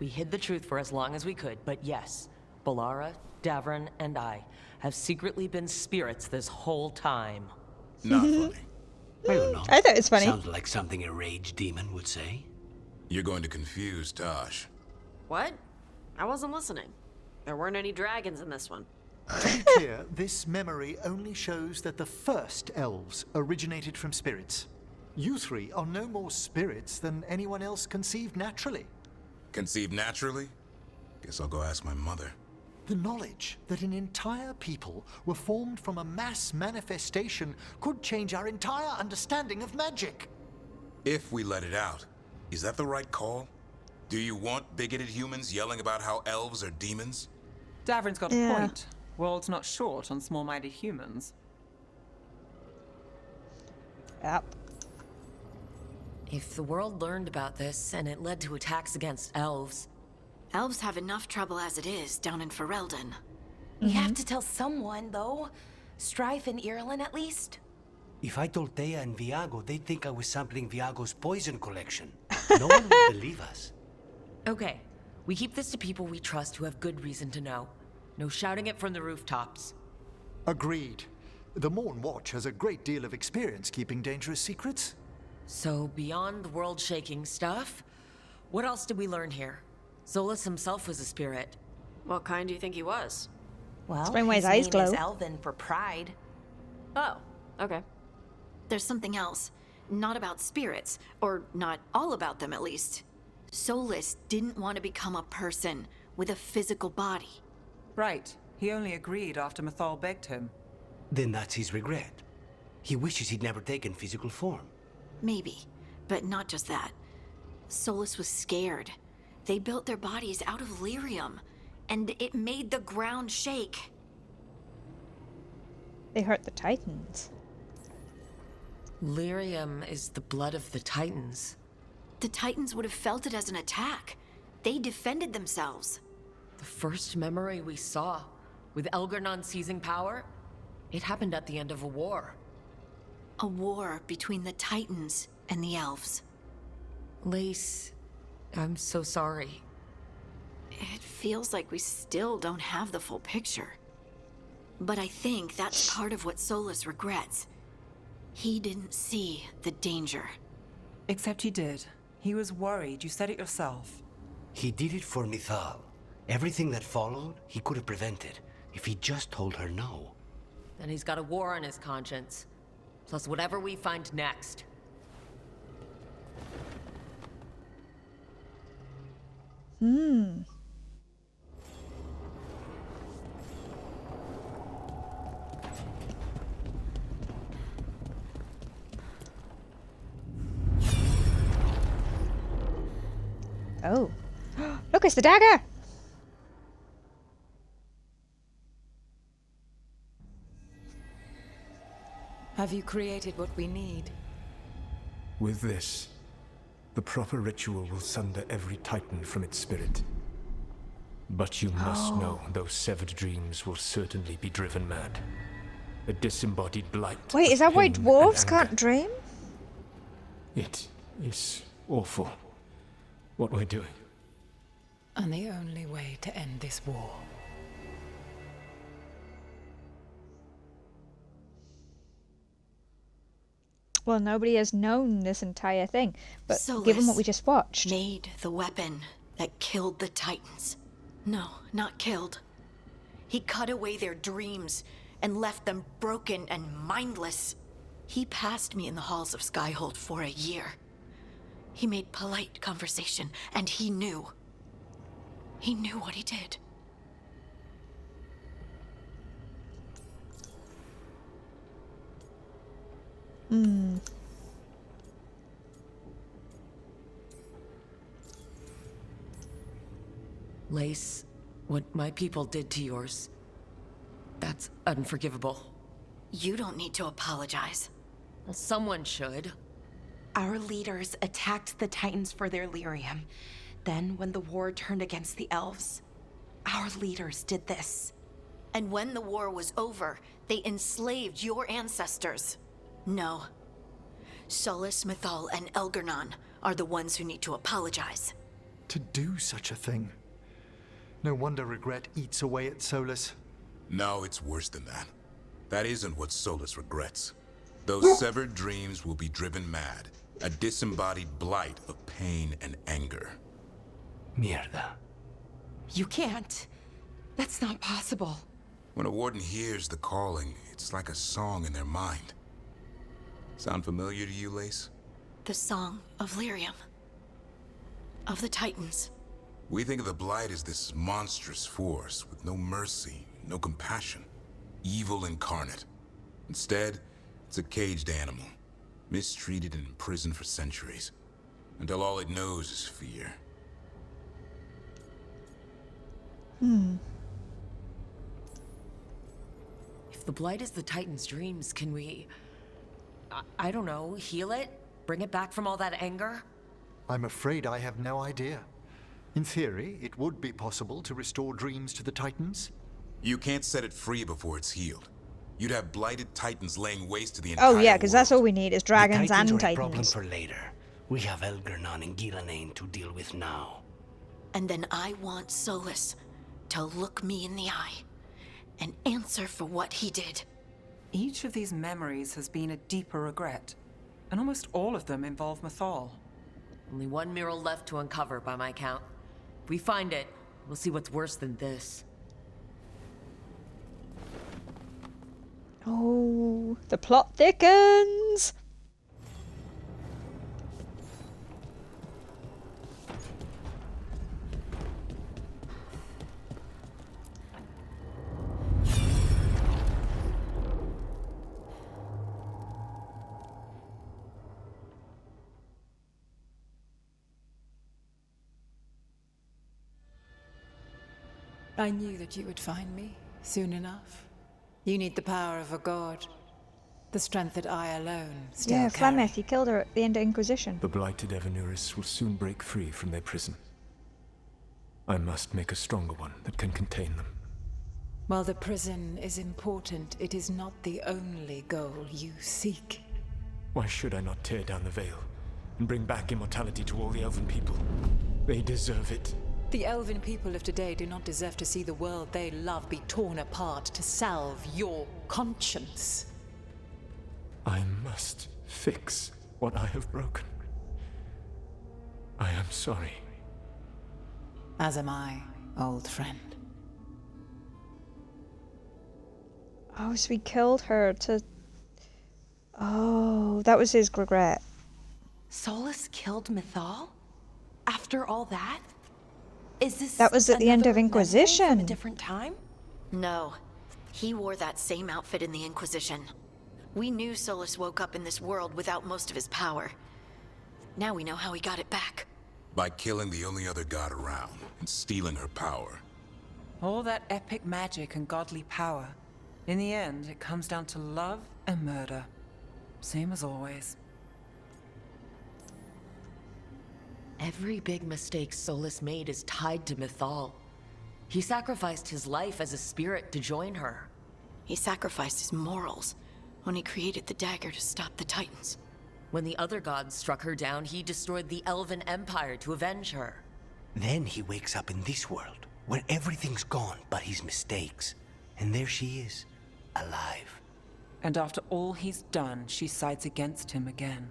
We hid the truth for as long as we could, but yes, Balara, Davron, and I have secretly been spirits this whole time. Not funny. I don't know. I thought it's funny. Sounds like something a rage demon would say. You're going to confuse Tosh. What? I wasn't listening. There weren't any dragons in this one. To be clear, this memory only shows that the first elves originated from spirits. You 3 are no more spirits than anyone else conceived naturally. Conceived naturally? Guess I'll go ask my mother. The knowledge that an entire people were formed from a mass manifestation could change our entire understanding of magic. If we let it out, is that the right call? Do you want bigoted humans yelling about how elves are demons? Davron's got a point. World's not short on small-minded humans. Yep. If the world learned about this and it led to attacks against elves... Elves have enough trouble as it is down in Ferelden. We have to tell someone, though. Strife and Irulan, at least. If I told Thea and Viago, they'd think I was sampling Viago's poison collection. No one would believe us. Okay, we keep this to people we trust who have good reason to know. No shouting it from the rooftops. Agreed. The Morn Watch has a great deal of experience keeping dangerous secrets. So, beyond the world-shaking stuff, what else did we learn here? Solus himself was a spirit. What kind do you think he was? Well, Explain why his his eyes name glow. is Elven for pride. Oh, okay. There's something else. Not about spirits, or not all about them at least. Solus didn't want to become a person with a physical body. Right. He only agreed after Mythal begged him. Then that's his regret. He wishes he'd never taken physical form. Maybe, but not just that. Solus was scared. They built their bodies out of lyrium, and it made the ground shake. They hurt the Titans. Lyrium is the blood of the Titans. The Titans would have felt it as an attack. They defended themselves. The first memory we saw, with Elgarnon seizing power, it happened at the end of a war. A war between the Titans and the elves. Lace, I'm so sorry. It feels like we still don't have the full picture. But I think that's part of what Solus regrets. He didn't see the danger. Except he did. He was worried. You said it yourself. He did it for Mythal. Everything that followed, he could have prevented if he just told her no. Then he's got a war on his conscience. Plus whatever we find next. Oh. Look, it's the dagger! Have you created what we need? With this, the proper ritual will sunder every Titan from its spirit. But you must know those severed dreams will certainly be driven mad. A disembodied blight. Wait, is that why dwarves can't dream? It is awful what we're doing. And the only way to end this war. Well, nobody has known this entire thing, but Solus given what we just watched. Made the weapon that killed the Titans. No, not killed. He cut away their dreams and left them broken and mindless. He passed me in the halls of Skyhold for a year. He made polite conversation, and he knew. He knew what he did. Lace, what my people did to yours, that's unforgivable. You don't need to apologize. Well, someone should. Our leaders attacked the Titans for their lyrium. Then, when the war turned against the elves, our leaders did this. And when the war was over, they enslaved your ancestors. No. Solus, Mythal, and Elgarnon are the ones who need to apologize. To do such a thing. No wonder regret eats away at Solus. No, it's worse than that. That isn't what Solus regrets. Those severed dreams will be driven mad. A disembodied blight of pain and anger. Mierda. You can't. That's not possible. When a warden hears the calling, it's like a song in their mind. Sound familiar to you, Lace? The song of lyrium. Of the Titans. We think of the Blight as this monstrous force with no mercy, no compassion. Evil incarnate. Instead, it's a caged animal. Mistreated and imprisoned for centuries. Until all it knows is fear. If the Blight is the Titan's dreams, can we... I don't know, heal it? Bring it back from all that anger? I'm afraid I have no idea. In theory, it would be possible to restore dreams to the Titans. You can't set it free before it's healed. You'd have blighted Titans laying waste to the entire Oh yeah, because that's all we need is dragons the Titans and are a problem Titans. for later. We have Elgarnon and Gillanane to deal with now. And then I want Solus to look me in the eye and answer for what he did. Each of these memories has been a deeper regret, and almost all of them involve Mythal. Only one mural left to uncover by my count. If we find it, we'll see what's worse than this. Oh, the plot thickens! I knew that you would find me soon enough. You need the power of a god. The strength that I alone still Yeah, carry. Flemeth, he killed her at the end of Inquisition. The blighted Evanuris will soon break free from their prison. I must make a stronger one that can contain them. While the prison is important, it is not the only goal you seek. Why should I not tear down the veil and bring back immortality to all the elven people? They deserve it. The elven people of today do not deserve to see the world they love be torn apart to salve your conscience. I must fix what I have broken. I am sorry. As am I, old friend. Oh, so he killed her to... Oh, that was his regret. Solus killed Mythal? After all that? Is this That was at the end of another memory Inquisition. from a different time? No. He wore that same outfit in the Inquisition. We knew Solus woke up in this world without most of his power. Now we know how he got it back. By killing the only other god around and stealing her power. All that epic magic and godly power. In the end, it comes down to love and murder. Same as always. Every big mistake Solus made is tied to Mythal. He sacrificed his life as a spirit to join her. He sacrificed his morals when he created the dagger to stop the Titans. When the other gods struck her down, he destroyed the Elven Empire to avenge her. Then he wakes up in this world, where everything's gone but his mistakes. And there she is, alive. And after all he's done, she sides against him again.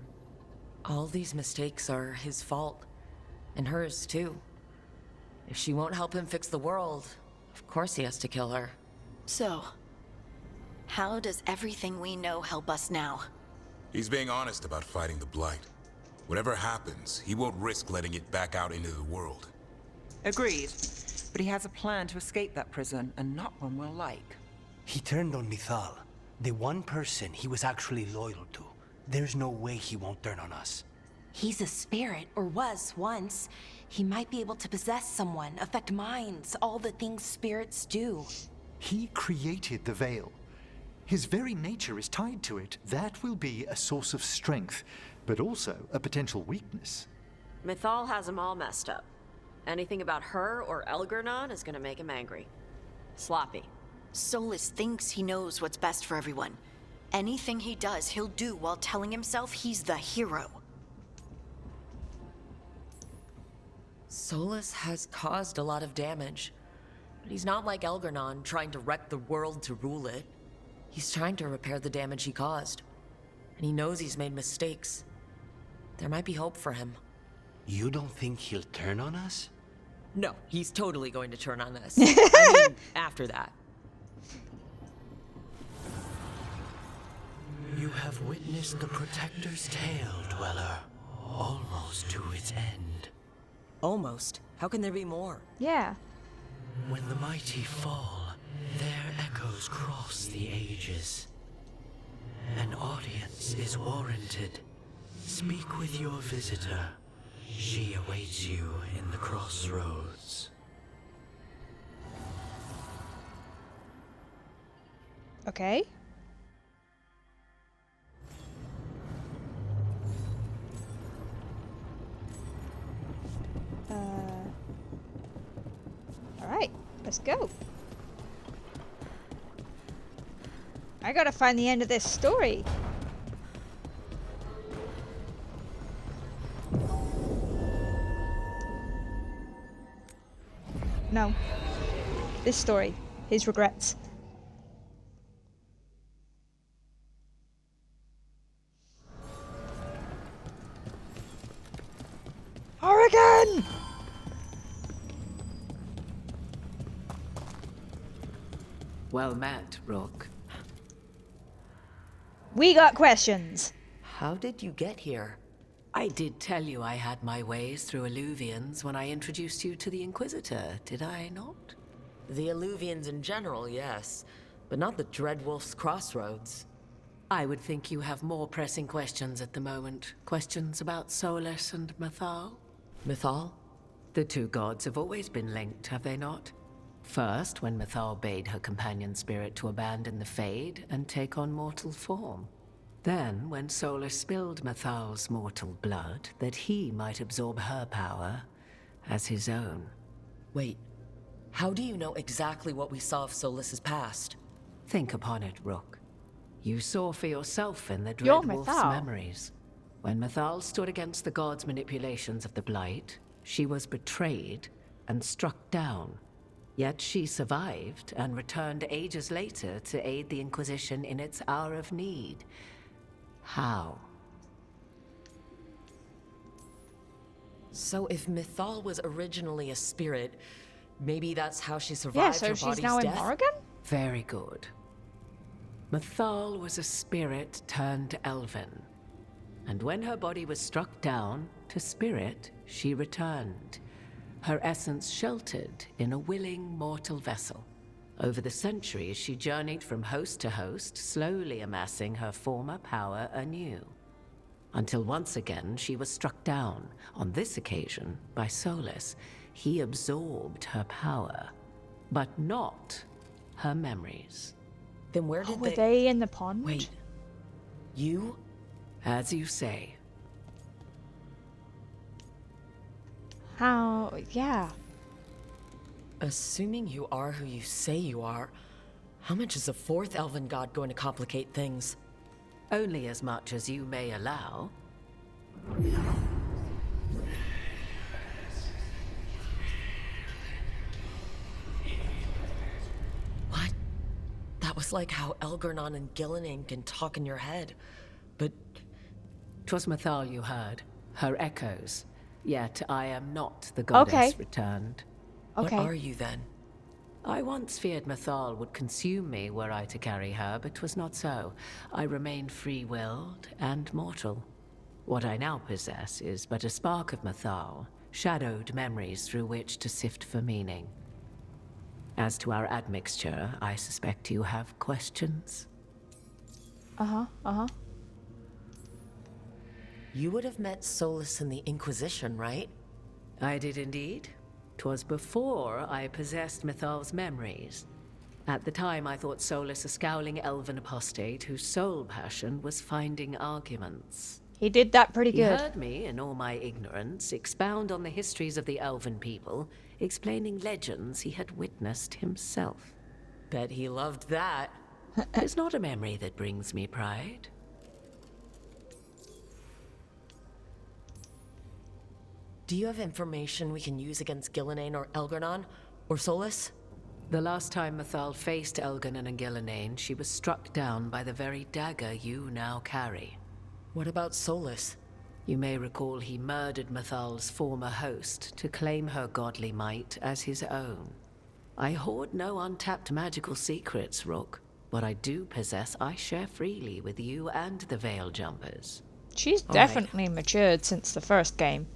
All these mistakes are his fault. And hers, too. If she won't help him fix the world, of course he has to kill her. So, how does everything we know help us now? He's being honest about fighting the Blight. Whatever happens, he won't risk letting it back out into the world. Agreed. But he has a plan to escape that prison, and not one we'll like. He turned on Mythal, the one person he was actually loyal to. There's no way he won't turn on us. He's a spirit, or was once. He might be able to possess someone, affect minds, all the things spirits do. He created the veil. His very nature is tied to it. That will be a source of strength, but also a potential weakness. Mythal has him all messed up. Anything about her or Elgernon is gonna make him angry. Sloppy. Solus thinks he knows what's best for everyone. Anything he does, he'll do while telling himself he's the hero. Solus has caused a lot of damage. But he's not like Elgernon, trying to wreck the world to rule it. He's trying to repair the damage he caused. And he knows he's made mistakes. There might be hope for him. You don't think he'll turn on us? No, he's totally going to turn on us. I mean, after that. You have witnessed the Protector's tale, Dweller. Almost to its end. Almost. How can there be more? Yeah. When the mighty fall, their echoes cross the ages. An audience is warranted. Speak with your visitor. She awaits you in the crossroads. Okay. Alright, let's go. I gotta find the end of this story. No. This story. His regrets. Oregon! Well met, Rook. We got questions. How did you get here? I did tell you I had my ways through Illuvians when I introduced you to the Inquisitor, did I not? The Illuvians in general, yes, but not the Dreadwolf's Crossroads. I would think you have more pressing questions at the moment. Questions about Solus and Mythal? Mythal? The two gods have always been linked, have they not? First, when Mythal bade her companion spirit to abandon the Fade and take on mortal form. Then, when Solus spilled Mythal's mortal blood, that he might absorb her power as his own. Wait, how do you know exactly what we saw of Solus's past? Think upon it, Rook. You saw for yourself in the You're Dread Wolf's Mythal. memories. When Mythal stood against the gods' manipulations of the Blight, she was betrayed and struck down. Yet she survived and returned ages later to aid the Inquisition in its hour of need. How? So if Mythal was originally a spirit, maybe that's how she survived Yeah, so her she's body's now in death? Morrigan? Very good. Mythal was a spirit turned elven. And when her body was struck down, to spirit, she returned. Her essence sheltered in a willing mortal vessel. Over the centuries, she journeyed from host to host, slowly amassing her former power anew. Until once again, she was struck down, on this occasion, by Solus. He absorbed her power, but not her memories. Then where did Were they in the pond? Wait. You? As you say. How? Yeah. Assuming you are who you say you are, how much is a fourth elven god going to complicate things? Only as much as you may allow. What? That was like how Elgernon and Gillenane can talk in your head, but... 'Twas Mythal you heard, her echoes. Yet I am not the goddess returned. Okay. What are you then? I once feared Mythal would consume me were I to carry her, but 'twas not so. I remain free-willed and mortal. What I now possess is but a spark of Mythal, shadowed memories through which to sift for meaning. As to our admixture, I suspect you have questions. Uh-huh. You would have met Solus in the Inquisition, right? I did indeed. 'Twas before I possessed Mythal's memories. At the time, I thought Solus a scowling elven apostate whose sole passion was finding arguments. He did that pretty He good. heard me, in all my ignorance, expound on the histories of the elven people, explaining legends he had witnessed himself. Bet he loved that. It's not a memory that brings me pride. Do you have information we can use against Gillenane or Elgernon? Or Solus? The last time Mythal faced Elgernon and Gillenane, she was struck down by the very dagger you now carry. What about Solus? You may recall he murdered Mythal's former host to claim her godly might as his own. I hoard no untapped magical secrets, Rook. What I do possess, I share freely with you and the Veil Jumpers. She's definitely matured since the first game.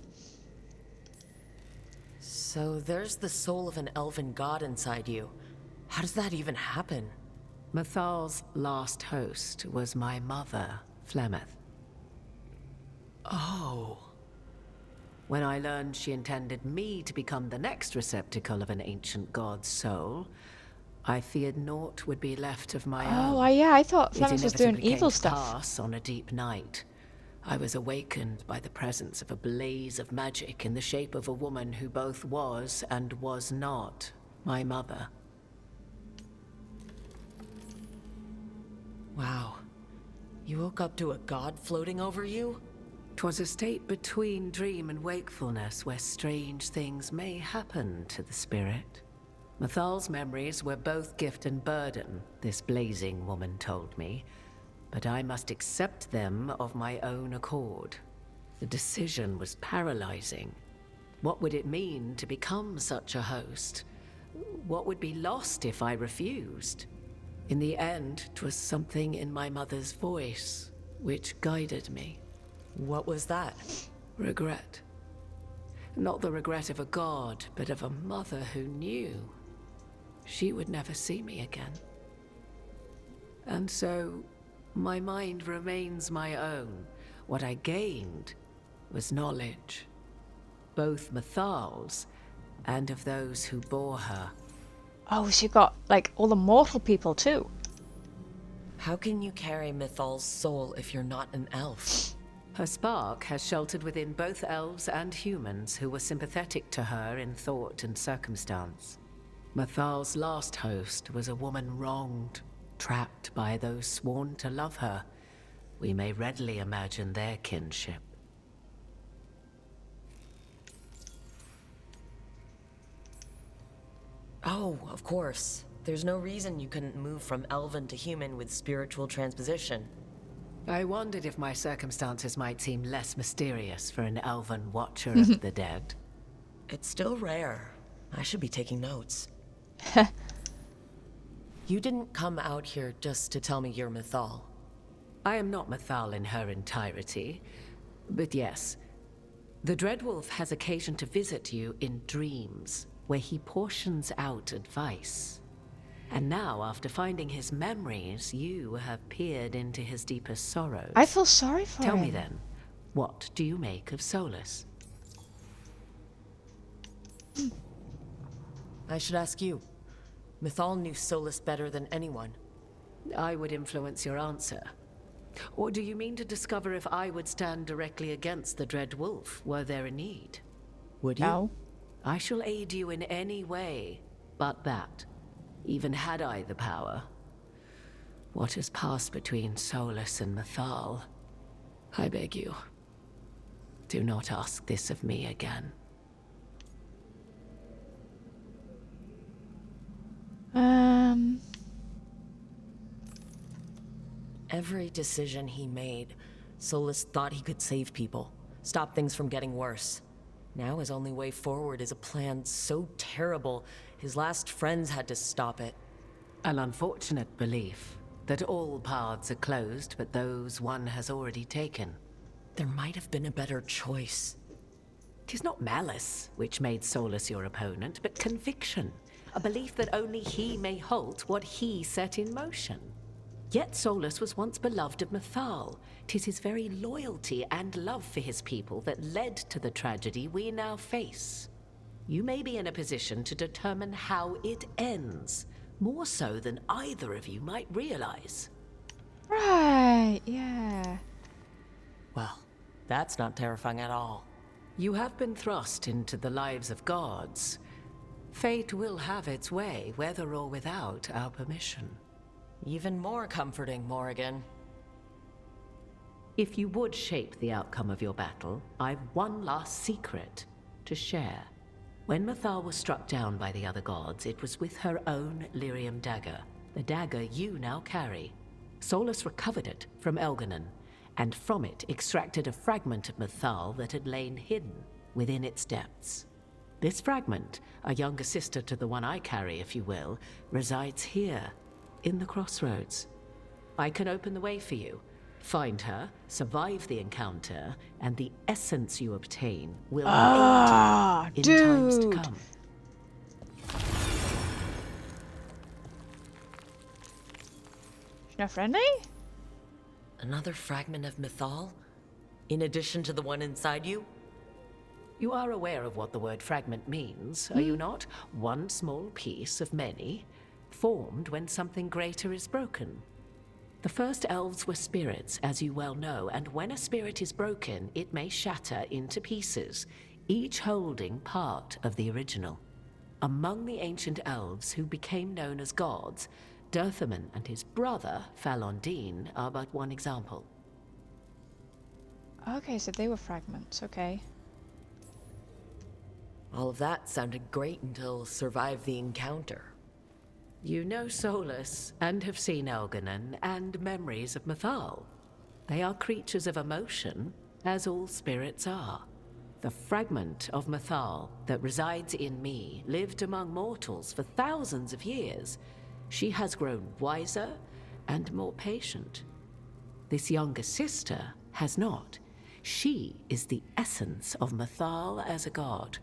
So there's the soul of an elven god inside you. How does that even happen? Mythal's last host was my mother, Flemeth. Oh. When I learned she intended me to become the next receptacle of an ancient god's soul, I feared naught would be left of my own. Oh, yeah, I thought It Flemeth was doing inevitably evil came to stuff. pass on a deep night. I was awakened by the presence of a blaze of magic in the shape of a woman who both was and was not my mother. Wow. You woke up to a god floating over you? 'Twas a state between dream and wakefulness where strange things may happen to the spirit. Mythal's memories were both gift and burden, this blazing woman told me. But I must accept them of my own accord. The decision was paralyzing. What would it mean to become such a host? What would be lost if I refused? In the end, 'twas something in my mother's voice which guided me. What was that? Regret. Not the regret of a god, but of a mother who knew she would never see me again. And so, my mind remains my own. What I gained was knowledge, both Mythal's and of those who bore her. Oh, she got, like, all the mortal people, too. How can you carry Mythal's soul if you're not an elf? Her spark has sheltered within both elves and humans who were sympathetic to her in thought and circumstance. Mythal's last host was a woman wronged, trapped by those sworn to love her. We may readily imagine their kinship. Oh, of course. There's no reason you couldn't move from elven to human with spiritual transposition. I wondered if my circumstances might seem less mysterious for an elven watcher of the dead. It's still rare. I should be taking notes. You didn't come out here just to tell me you're Mythal. I am not Mythal in her entirety, but yes. The Dreadwolf has occasion to visit you in dreams, where he portions out advice. And now, after finding his memories, you have peered into his deepest sorrows. I feel sorry for him. Tell me then, what do you make of Solus? I should ask you. Mythal knew Solus better than anyone. I would influence your answer. Or do you mean to discover if I would stand directly against the Dread Wolf, were there a need? Would you? No. I shall aid you in any way but that. Even had I the power. What has passed between Solus and Mythal? I beg you, do not ask this of me again. Every decision he made, Solus thought he could save people, stop things from getting worse. Now his only way forward is a plan so terrible, his last friends had to stop it. An unfortunate belief that all paths are closed but those one has already taken. There might have been a better choice. 'Tis not malice which made Solus your opponent, but conviction. A belief that only he may halt what he set in motion. Yet Solus was once beloved of Mythal. 'Tis his very loyalty and love for his people that led to the tragedy we now face. You may be in a position to determine how it ends, more so than either of you might realize. Right, yeah. Well, that's not terrifying at all. You have been thrust into the lives of gods. Fate will have its way, whether or without our permission. Even more comforting, Morrigan. If you would shape the outcome of your battle, I've one last secret to share. When Mythal was struck down by the other gods, it was with her own lyrium dagger, the dagger you now carry. Solus recovered it from Elganon, and from it extracted a fragment of Mythal that had lain hidden within its depths. This fragment, a younger sister to the one I carry, if you will, resides here, in the crossroads. I can open the way for you. Find her, survive the encounter, and the essence you obtain will aid you in times to come. She's not friendly? Another fragment of Mythal? In addition to the one inside you? You are aware of what the word fragment means, are you not? One small piece of many, formed when something greater is broken. The first elves were spirits, as you well know, and when a spirit is broken, it may shatter into pieces, each holding part of the original. Among the ancient elves who became known as gods, Dirthaman and his brother, Falondine, are but one example. Okay, so they were fragments, okay. All of that sounded great until survive the encounter. You know Solus, and have seen Elganon, and memories of Mythal. They are creatures of emotion, as all spirits are. The fragment of Mythal that resides in me lived among mortals for thousands of years. She has grown wiser and more patient. This younger sister has not. She is the essence of Mythal as a god.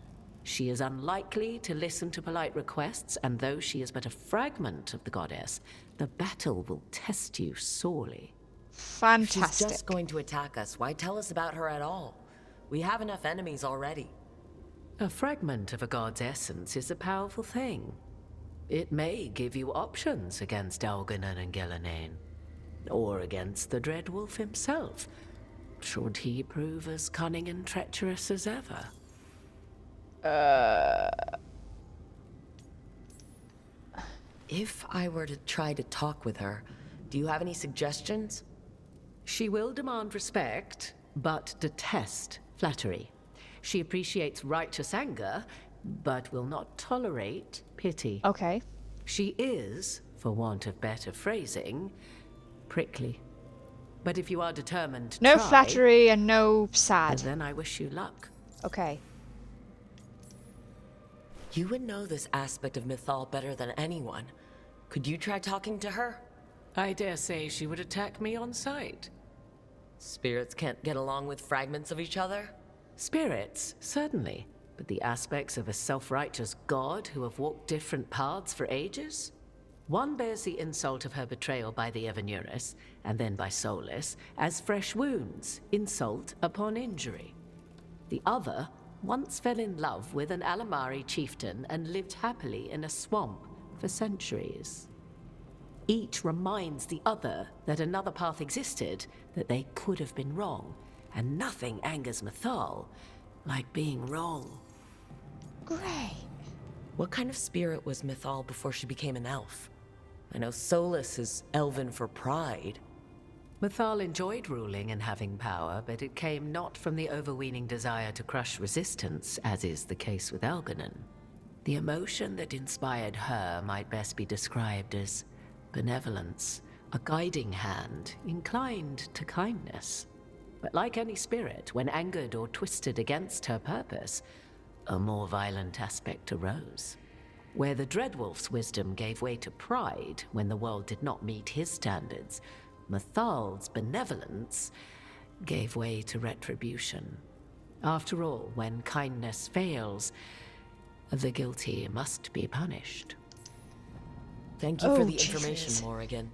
She is unlikely to listen to polite requests, and though she is but a fragment of the goddess, the battle will test you sorely. Fantastic. She's just going to attack us. Why tell us about her at all? We have enough enemies already. A fragment of a god's essence is a powerful thing. It may give you options against Algernon and Gillenane, or against the Dreadwolf himself, should he prove as cunning and treacherous as ever. If I were to try to talk with her, do you have any suggestions? She will demand respect, but detest flattery. She appreciates righteous anger, but will not tolerate pity. Okay. She is, for want of better phrasing, prickly. But if you are determined to No try, flattery and no sad. then I wish you luck. Okay. You would know this aspect of Mythal better than anyone. Could you try talking to her? I dare say she would attack me on sight. Spirits can't get along with fragments of each other? Spirits, certainly. But the aspects of a self-righteous god who have walked different paths for ages? One bears the insult of her betrayal by the Evanuris, and then by Solus, as fresh wounds, insult upon injury. The other once fell in love with an Alamari chieftain and lived happily in a swamp for centuries. Each reminds the other that another path existed, that they could have been wrong, and nothing angers Mythal like being wrong. Great. What kind of spirit was Mythal before she became an elf? I know Solus is elven for pride. Mythal enjoyed ruling and having power, but it came not from the overweening desire to crush resistance, as is the case with Algernon. The emotion that inspired her might best be described as benevolence, a guiding hand, inclined to kindness. But like any spirit, when angered or twisted against her purpose, a more violent aspect arose. Where the Dreadwolf's wisdom gave way to pride when the world did not meet his standards, Mythal's benevolence gave way to retribution. After all, when kindness fails, the guilty must be punished. Thank you for the information, Morrigan.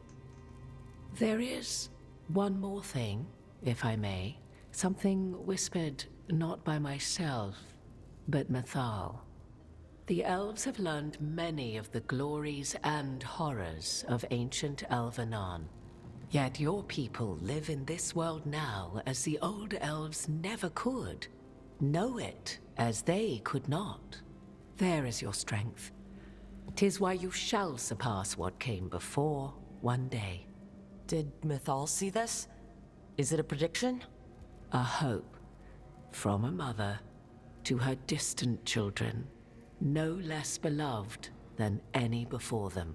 There is one more thing, if I may. Something whispered not by myself, but Mythal. The elves have learned many of the glories and horrors of ancient Elvenon. Yet your people live in this world now as the old elves never could. Know it as they could not. There is your strength. 'Tis why you shall surpass what came before one day. Did Mythal see this? Is it a prediction? A hope. From a mother to her distant children, no less beloved than any before them.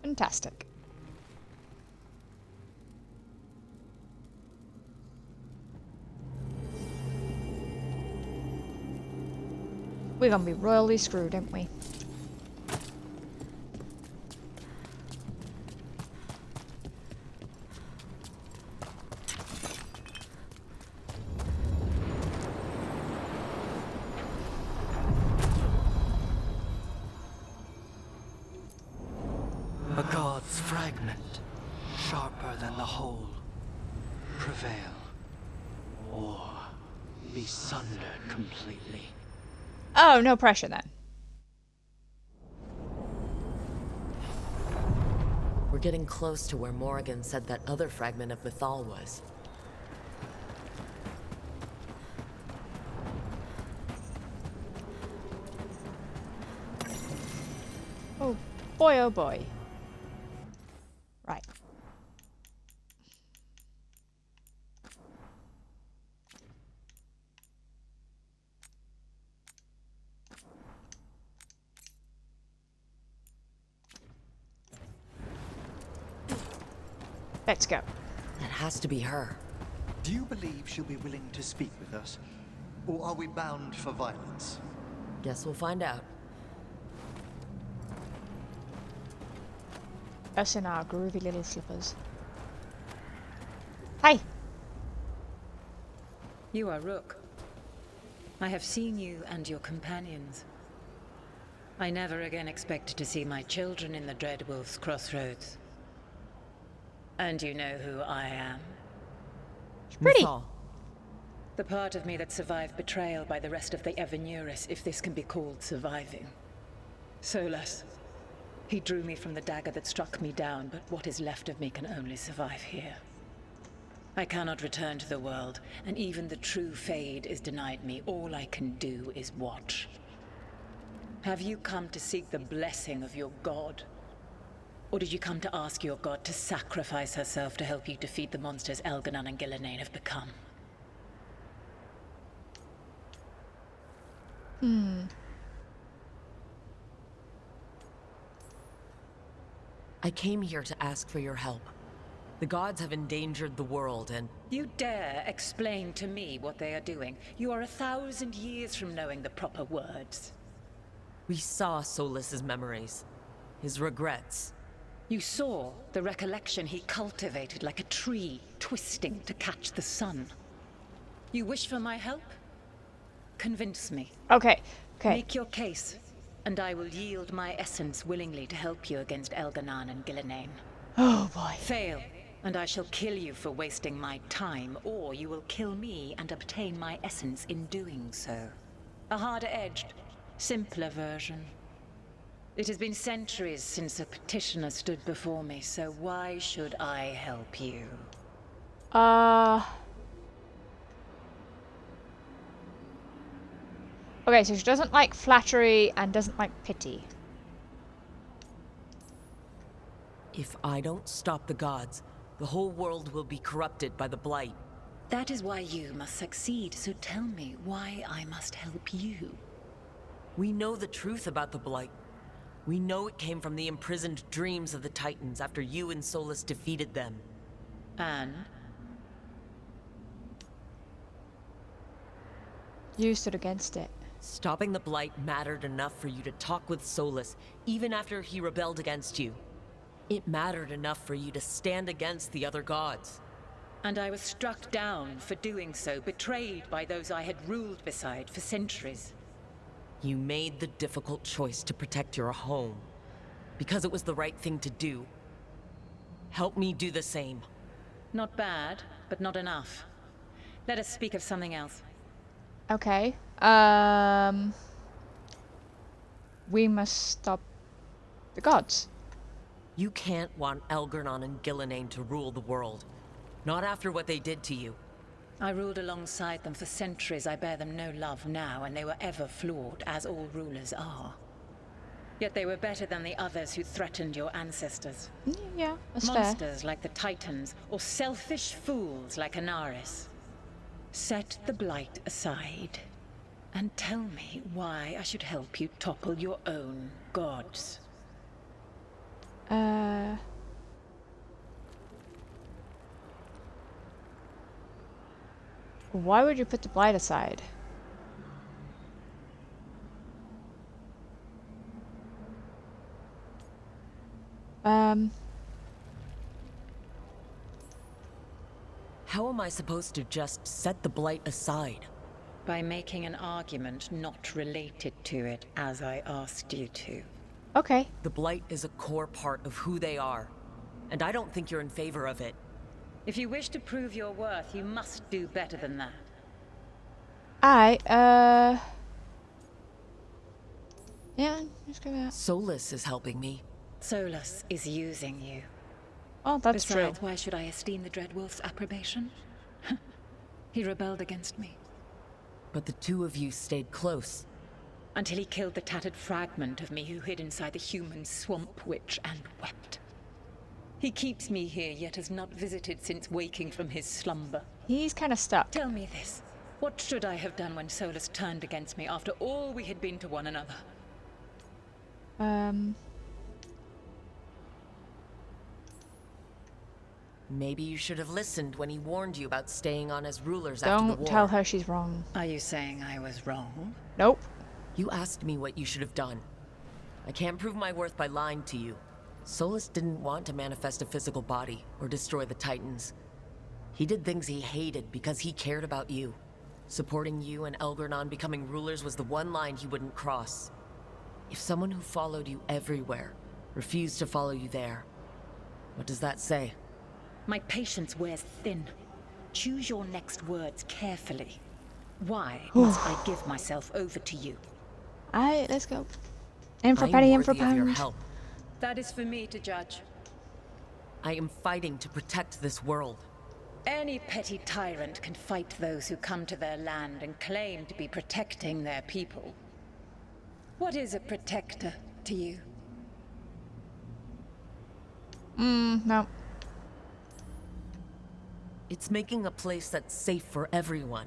Fantastic. We're gonna be royally screwed, aren't we? A god's fragment, sharper than the whole. Prevail, or be sundered completely. Oh, no pressure then. We're getting close to where Morrigan said that other fragment of Mythal was. Oh boy, oh boy. Right. Let's go. That has to be her. Do you believe she'll be willing to speak with us? Or are we bound for violence? Guess we'll find out. Us in our groovy little slippers. Hi! You are Rook. I have seen you and your companions. I never again expected to see my children in the Dreadwolf's crossroads. And you know who I am? Pretty. Mythal. The part of me that survived betrayal by the rest of the Evanuris, if this can be called surviving. Solus. He drew me from the dagger that struck me down, but what is left of me can only survive here. I cannot return to the world, and even the true Fade is denied me. All I can do is watch. Have you come to seek the blessing of your god? Or did you come to ask your god to sacrifice herself to help you defeat the monsters Elganon and Gillenane have become? I came here to ask for your help. The gods have endangered the world, and... You dare explain to me what they are doing? You are 1,000 years from knowing the proper words. We saw Solus's memories, his regrets. You saw the recollection he cultivated like a tree, twisting to catch the sun. You wish for my help? Convince me. Okay. Make your case, and I will yield my essence willingly to help you against Elganon and Gillenane. Oh boy. Fail, and I shall kill you for wasting my time, or you will kill me and obtain my essence in doing so. A harder-edged, simpler version. It has been centuries since a petitioner stood before me, so why should I help you? Okay, so she doesn't like flattery and doesn't like pity. If I don't stop the gods, the whole world will be corrupted by the Blight. That is why you must succeed, so tell me why I must help you. We know the truth about the Blight. We know it came from the imprisoned dreams of the Titans after you and Solus defeated them. And? You stood against it. Stopping the Blight mattered enough for you to talk with Solus, even after he rebelled against you. It mattered enough for you to stand against the other gods. And I was struck down for doing so, betrayed by those I had ruled beside for centuries. You made the difficult choice to protect your home, because it was the right thing to do. Help me do the same. Not bad, but not enough. Let us speak of something else. Okay. We must stop the gods. You can't want Elganon and Gillenane to rule the world. Not after what they did to you. I ruled alongside them for centuries. I bear them no love now, and they were ever flawed, as all rulers are. Yet they were better than the others who threatened your ancestors. Yeah, that's Monsters like the Titans, or selfish fools like Anaris. Set the Blight aside, and tell me why I should help you topple your own gods. Why would you put the Blight aside? How am I supposed to just set the Blight aside? By making an argument not related to it, as I asked you to. Okay. The Blight is a core part of who they are, and I don't think you're in favor of it. If you wish to prove your worth, you must do better than that. Yeah, just go out. Solus is helping me. Solus is using you. Oh, that's Besides, true. why should I esteem the Dreadwolf's approbation? He rebelled against me. But the two of you stayed close. Until he killed the tattered fragment of me who hid inside the human swamp witch and wept. He keeps me here, yet has not visited since waking from his slumber. He's kind of stuck. Tell me this. What should I have done when Solus turned against me after all we had been to one another? Maybe you should have listened when he warned you about staying on as rulers after the war. Don't tell her she's wrong. Are you saying I was wrong? Nope. You asked me what you should have done. I can't prove my worth by lying to you. Solus didn't want to manifest a physical body or destroy the Titans. He did things he hated because he cared about you. Supporting you and Elganon becoming rulers was the one line he wouldn't cross. If someone who followed you everywhere refused to follow you there, what does that say? My patience wears thin. Choose your next words carefully. Why must I give myself over to you? Alright, let's go. In for I am penny, in for worthy of your pound. help. That is for me to judge. I am fighting to protect this world. Any petty tyrant can fight those who come to their land and claim to be protecting their people. What is a protector to you? No. It's making a place that's safe for everyone.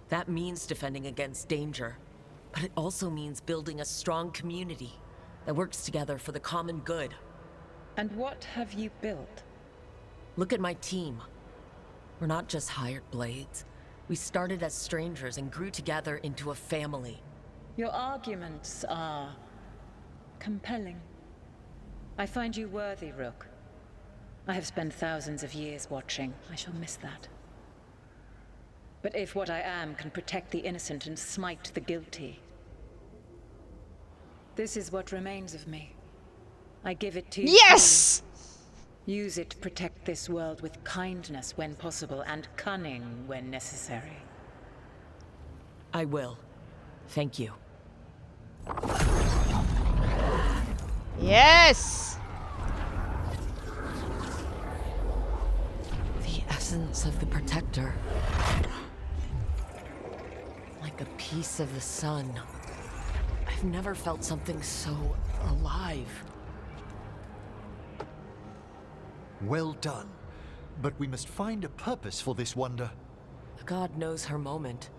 That means defending against danger, but it also means building a strong community that works together for the common good. And what have you built? Look at my team. We're not just hired blades. We started as strangers and grew together into a family. Your arguments are compelling. I find you worthy, Rook. I have spent thousands of years watching. I shall miss that. But if what I am can protect the innocent and smite the guilty, this is what remains of me. I give it to you. Yes! Use it to protect this world with kindness when possible and cunning when necessary. I will. Thank you. Yes! The essence of the Protector. Like a piece of the sun. I've never felt something so alive. Well done. But we must find a purpose for this wonder. The god knows her moment.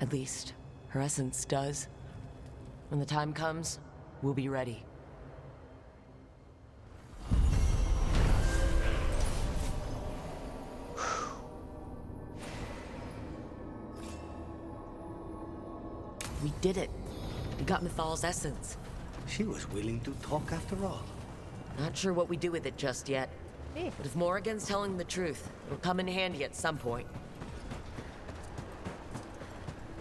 At least, her essence does. When the time comes, we'll be ready. We did it. We got Mythal's essence. She was willing to talk after all. Not sure what we do with it just yet. But if Morrigan's telling the truth, it'll come in handy at some point.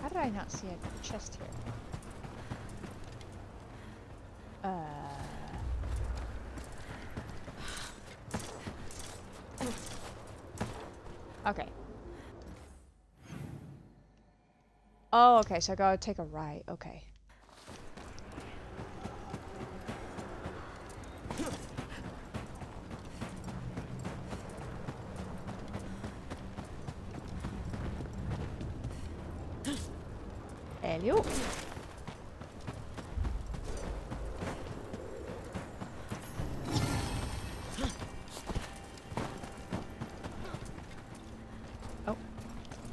How did I not see a chest here? Okay. Oh, okay, so I gotta take a right, okay. Hello. Oh,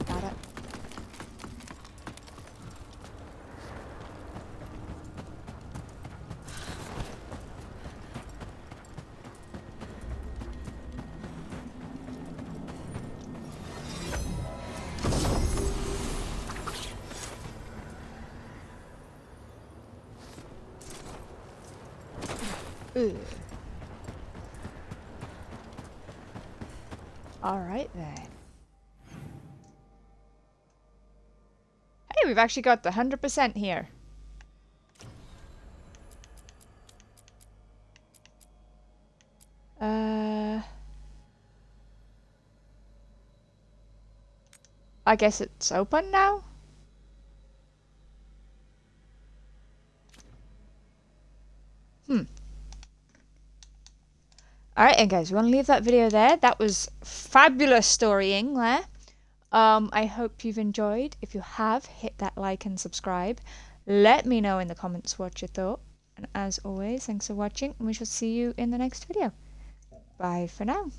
got it. Alright then. Hey, we've actually got the 100% here. I guess it's open now? Alright, and guys, we want to leave that video there. That was fabulous storying there. I hope you've enjoyed. If you have, hit that like and subscribe. Let me know in the comments what you thought. And as always, thanks for watching, and we shall see you in the next video. Bye for now.